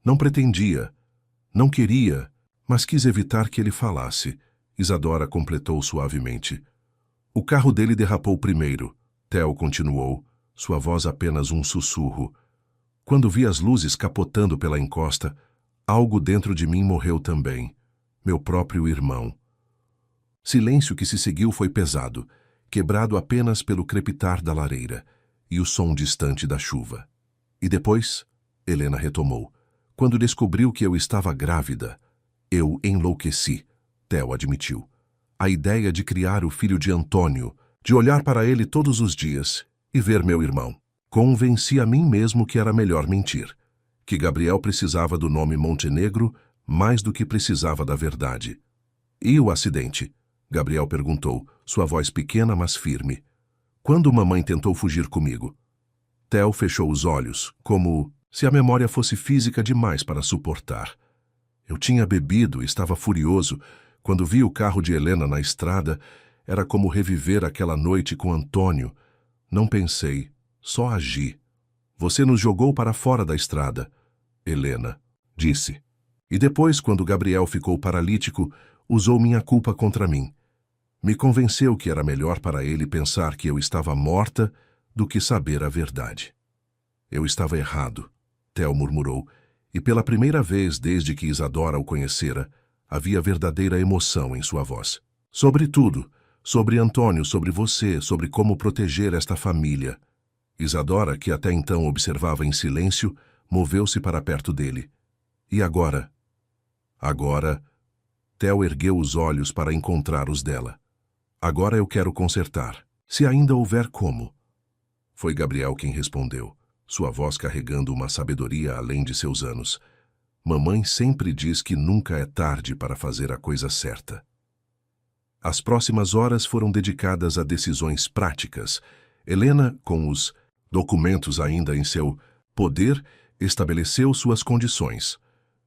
Não pretendia, não queria, mas quis evitar que ele falasse. Isadora completou suavemente. O carro dele derrapou primeiro. Theo continuou, sua voz apenas um sussurro. Quando vi as luzes capotando pela encosta, algo dentro de mim morreu também. Meu próprio irmão. Silêncio que se seguiu foi pesado, quebrado apenas pelo crepitar da lareira e o som distante da chuva. E depois, Helena retomou, quando descobriu que eu estava grávida, eu enlouqueci, Theo admitiu. A ideia de criar o filho de Antônio, de olhar para ele todos os dias e ver meu irmão. Convenci a mim mesmo que era melhor mentir, que Gabriel precisava do nome Montenegro mais do que precisava da verdade. E o acidente? Gabriel perguntou, sua voz pequena mas firme. Quando mamãe tentou fugir comigo? Theo fechou os olhos, como se a memória fosse física demais para suportar. Eu tinha bebido e estava furioso. Quando vi o carro de Helena na estrada, era como reviver aquela noite com Antônio. Não pensei, só agi. Você nos jogou para fora da estrada, Helena disse. E depois, quando Gabriel ficou paralítico, usou minha culpa contra mim. Me convenceu que era melhor para ele pensar que eu estava morta do que saber a verdade. Eu estava errado, Theo murmurou, e pela primeira vez desde que Isadora o conhecera, Havia verdadeira emoção em sua voz. Sobre tudo, sobre Antônio, sobre você, sobre como proteger esta família. Isadora, que até então observava em silêncio, moveu-se para perto dele. E agora? Agora, Theo ergueu os olhos para encontrar os dela. Agora eu quero consertar, se ainda houver como. Foi Gabriel quem respondeu, sua voz carregando uma sabedoria além de seus anos. Mamãe sempre diz que nunca é tarde para fazer a coisa certa. As próximas horas foram dedicadas a decisões práticas. Helena, com os documentos ainda em seu poder, estabeleceu suas condições.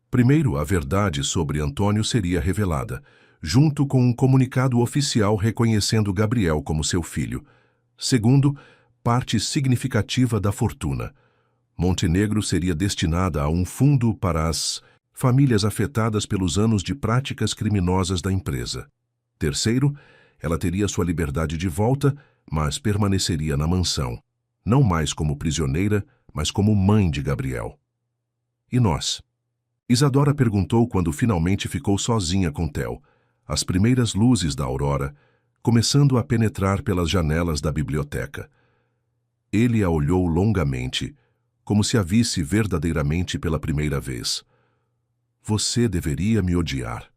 Primeiro, a verdade sobre Antônio seria revelada, junto com um comunicado oficial reconhecendo Gabriel como seu filho. Segundo, parte significativa da fortuna. Montenegro seria destinada a um fundo para as famílias afetadas pelos anos de práticas criminosas da empresa. Terceiro, ela teria sua liberdade de volta, mas permaneceria na mansão, não mais como prisioneira, mas como mãe de Gabriel. E nós? Isadora perguntou quando finalmente ficou sozinha com Theo, as primeiras luzes da aurora, começando a penetrar pelas janelas da biblioteca. Ele a olhou longamente, como se a visse verdadeiramente pela primeira vez. Você deveria me odiar.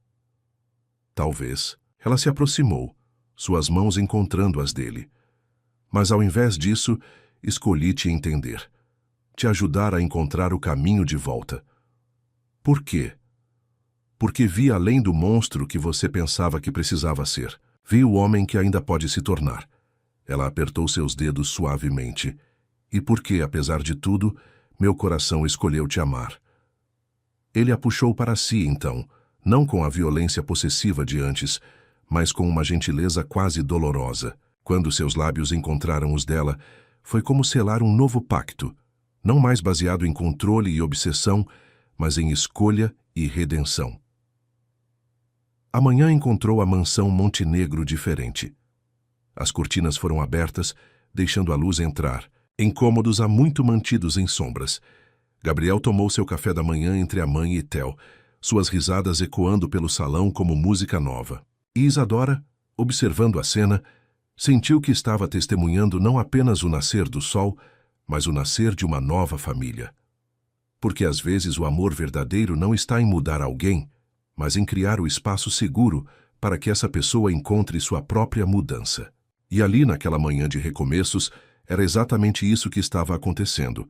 Talvez. Ela se aproximou, suas mãos encontrando as dele. Mas ao invés disso, escolhi te entender, te ajudar a encontrar o caminho de volta. Por quê? Porque vi além do monstro que você pensava que precisava ser. Vi o homem que ainda pode se tornar. Ela apertou seus dedos suavemente. E porque, apesar de tudo, meu coração escolheu te amar. Ele a puxou para si, então, não com a violência possessiva de antes, mas com uma gentileza quase dolorosa. Quando seus lábios encontraram os dela, foi como selar um novo pacto, não mais baseado em controle e obsessão, mas em escolha e redenção. Amanhã encontrou a mansão Montenegro diferente. As cortinas foram abertas, deixando a luz entrar, em cômodos há muito mantidos em sombras. Gabriel tomou seu café da manhã entre a mãe e Theo, suas risadas ecoando pelo salão como música nova. E Isadora, observando a cena, sentiu que estava testemunhando não apenas o nascer do sol, mas o nascer de uma nova família. Porque às vezes o amor verdadeiro não está em mudar alguém, mas em criar o espaço seguro para que essa pessoa encontre sua própria mudança. E ali, naquela manhã de recomeços, era exatamente isso que estava acontecendo.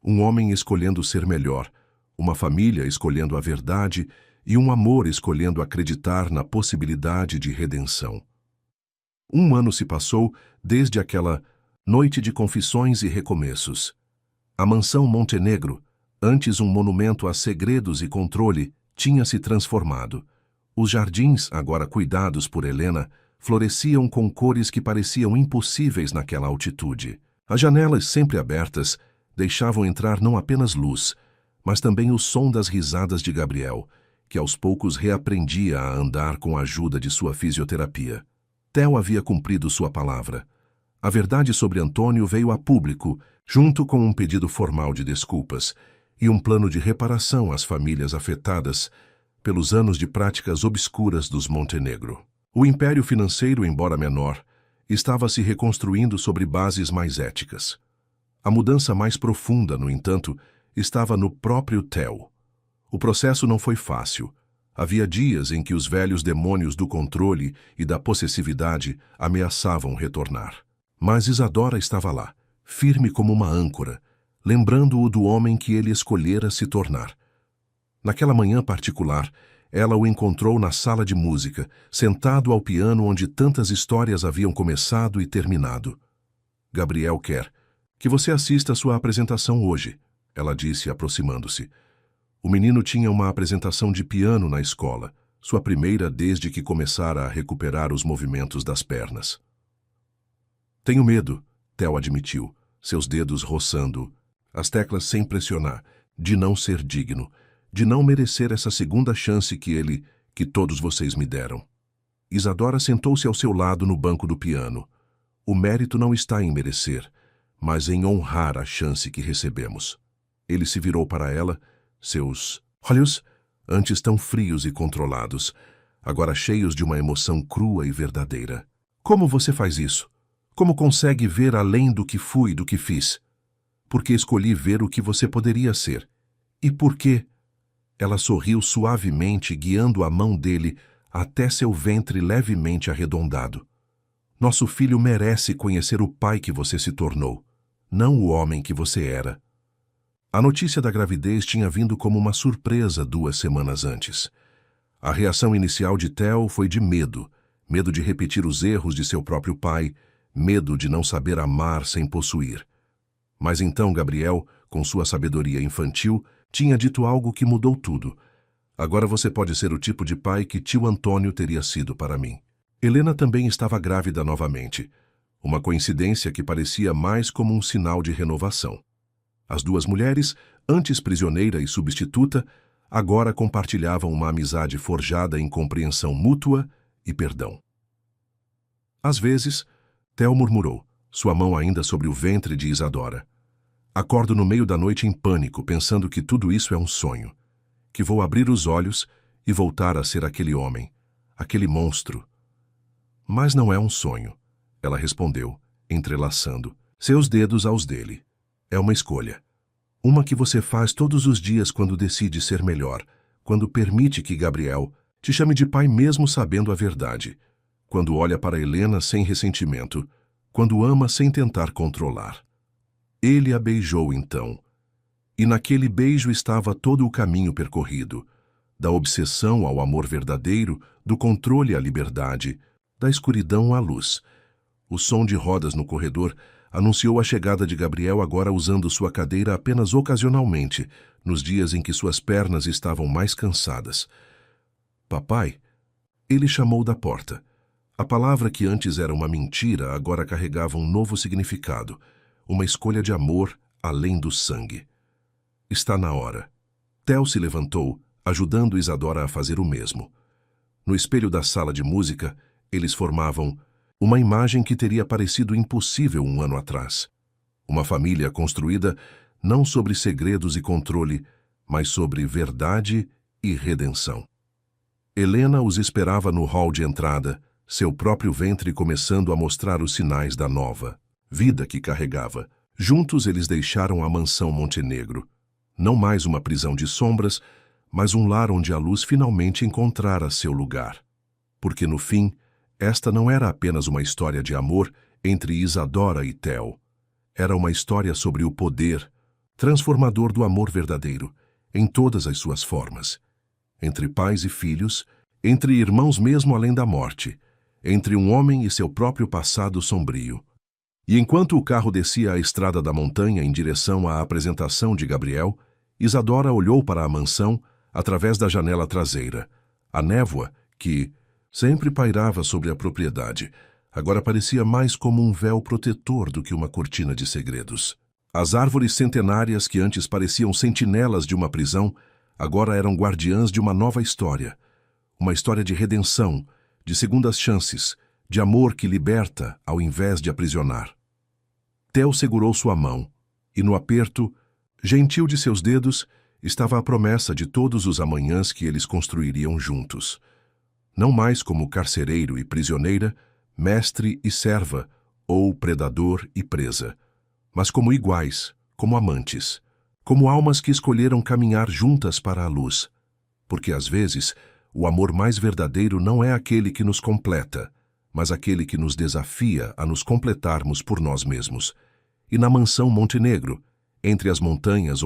Um homem escolhendo ser melhor, uma família escolhendo a verdade e um amor escolhendo acreditar na possibilidade de redenção. 1 ano se passou desde aquela noite de confissões e recomeços. A mansão Montenegro, antes um monumento a segredos e controle, tinha se transformado. Os jardins, agora cuidados por Helena, floresciam com cores que pareciam impossíveis naquela altitude. As janelas, sempre abertas, deixavam entrar não apenas luz, mas também o som das risadas de Gabriel, que aos poucos reaprendia a andar com a ajuda de sua fisioterapia. Theo havia cumprido sua palavra. A verdade sobre Antônio veio a público, junto com um pedido formal de desculpas e um plano de reparação às famílias afetadas pelos anos de práticas obscuras dos Montenegro. O império financeiro, embora menor, estava se reconstruindo sobre bases mais éticas. A mudança mais profunda, no entanto, estava no próprio Theo. O processo não foi fácil. Havia dias em que os velhos demônios do controle e da possessividade ameaçavam retornar. Mas Isadora estava lá, firme como uma âncora, lembrando-o do homem que ele escolhera se tornar. Naquela manhã particular, ela o encontrou na sala de música, sentado ao piano onde tantas histórias haviam começado e terminado. Gabriel quer que você assista à sua apresentação hoje, ela disse, aproximando-se. O menino tinha uma apresentação de piano na escola, sua primeira desde que começara a recuperar os movimentos das pernas. Tenho medo, Theo admitiu, seus dedos roçando as teclas sem pressionar, de não ser digno, de não merecer essa segunda chance que todos vocês me deram. Isadora sentou-se ao seu lado no banco do piano. O mérito não está em merecer, mas em honrar a chance que recebemos. Ele se virou para ela, seus olhos antes tão frios e controlados, agora cheios de uma emoção crua e verdadeira. Como você faz isso? Como consegue ver além do que fui, do que fiz? Porque escolhi ver o que você poderia ser. E por quê? Ela sorriu suavemente, guiando a mão dele até seu ventre levemente arredondado. Nosso filho merece conhecer o pai que você se tornou, não o homem que você era. A notícia da gravidez tinha vindo como uma surpresa 2 semanas antes. A reação inicial de Theo foi de medo, medo de repetir os erros de seu próprio pai, medo de não saber amar sem possuir. Mas então Gabriel, com sua sabedoria infantil, tinha dito algo que mudou tudo. Agora você pode ser o tipo de pai que tio Antônio teria sido para mim. Helena também estava grávida novamente. Uma coincidência que parecia mais como um sinal de renovação. As 2 mulheres, antes prisioneira e substituta, agora compartilhavam uma amizade forjada em compreensão mútua e perdão. Às vezes, Theo murmurou, sua mão ainda sobre o ventre de Isadora. Acordo no meio da noite em pânico, pensando que tudo isso é um sonho, que vou abrir os olhos e voltar a ser aquele homem, aquele monstro. Mas não é um sonho, ela respondeu, entrelaçando seus dedos aos dele. É uma escolha. Uma que você faz todos os dias quando decide ser melhor, quando permite que Gabriel te chame de pai mesmo sabendo a verdade, quando olha para Helena sem ressentimento, quando ama sem tentar controlar. Ele a beijou então, e naquele beijo estava todo o caminho percorrido, da obsessão ao amor verdadeiro, do controle à liberdade, da escuridão à luz. O som de rodas no corredor anunciou a chegada de Gabriel, agora usando sua cadeira apenas ocasionalmente, nos dias em que suas pernas estavam mais cansadas. Papai? Ele chamou da porta. A palavra que antes era uma mentira agora carregava um novo significado, uma escolha de amor além do sangue. Está na hora. Theo se levantou, ajudando Isadora a fazer o mesmo. No espelho da sala de música, eles formavam uma imagem que teria parecido impossível 1 ano atrás. Uma família construída não sobre segredos e controle, mas sobre verdade e redenção. Helena os esperava no hall de entrada, seu próprio ventre começando a mostrar os sinais da nova vida que carregava. Juntos eles deixaram a mansão Montenegro. Não mais uma prisão de sombras, mas um lar onde a luz finalmente encontrara seu lugar. Porque no fim, esta não era apenas uma história de amor entre Isadora e Theo. Era uma história sobre o poder transformador do amor verdadeiro, em todas as suas formas. Entre pais e filhos, entre irmãos mesmo além da morte, entre um homem e seu próprio passado sombrio. E enquanto o carro descia a estrada da montanha em direção à apresentação de Gabriel, Isadora olhou para a mansão através da janela traseira. A névoa, que sempre pairava sobre a propriedade, agora parecia mais como um véu protetor do que uma cortina de segredos. As árvores centenárias que antes pareciam sentinelas de uma prisão, agora eram guardiãs de uma nova história. Uma história de redenção, de segundas chances, de amor que liberta ao invés de aprisionar. Theo segurou sua mão, e no aperto, gentil de seus dedos, estava a promessa de todos os amanhãs que eles construiriam juntos. Não mais como carcereiro e prisioneira, mestre e serva, ou predador e presa, mas como iguais, como amantes, como almas que escolheram caminhar juntas para a luz. Porque às vezes, o amor mais verdadeiro não é aquele que nos completa, mas aquele que nos desafia a nos completarmos por nós mesmos. E na mansão Montenegro, entre as montanhas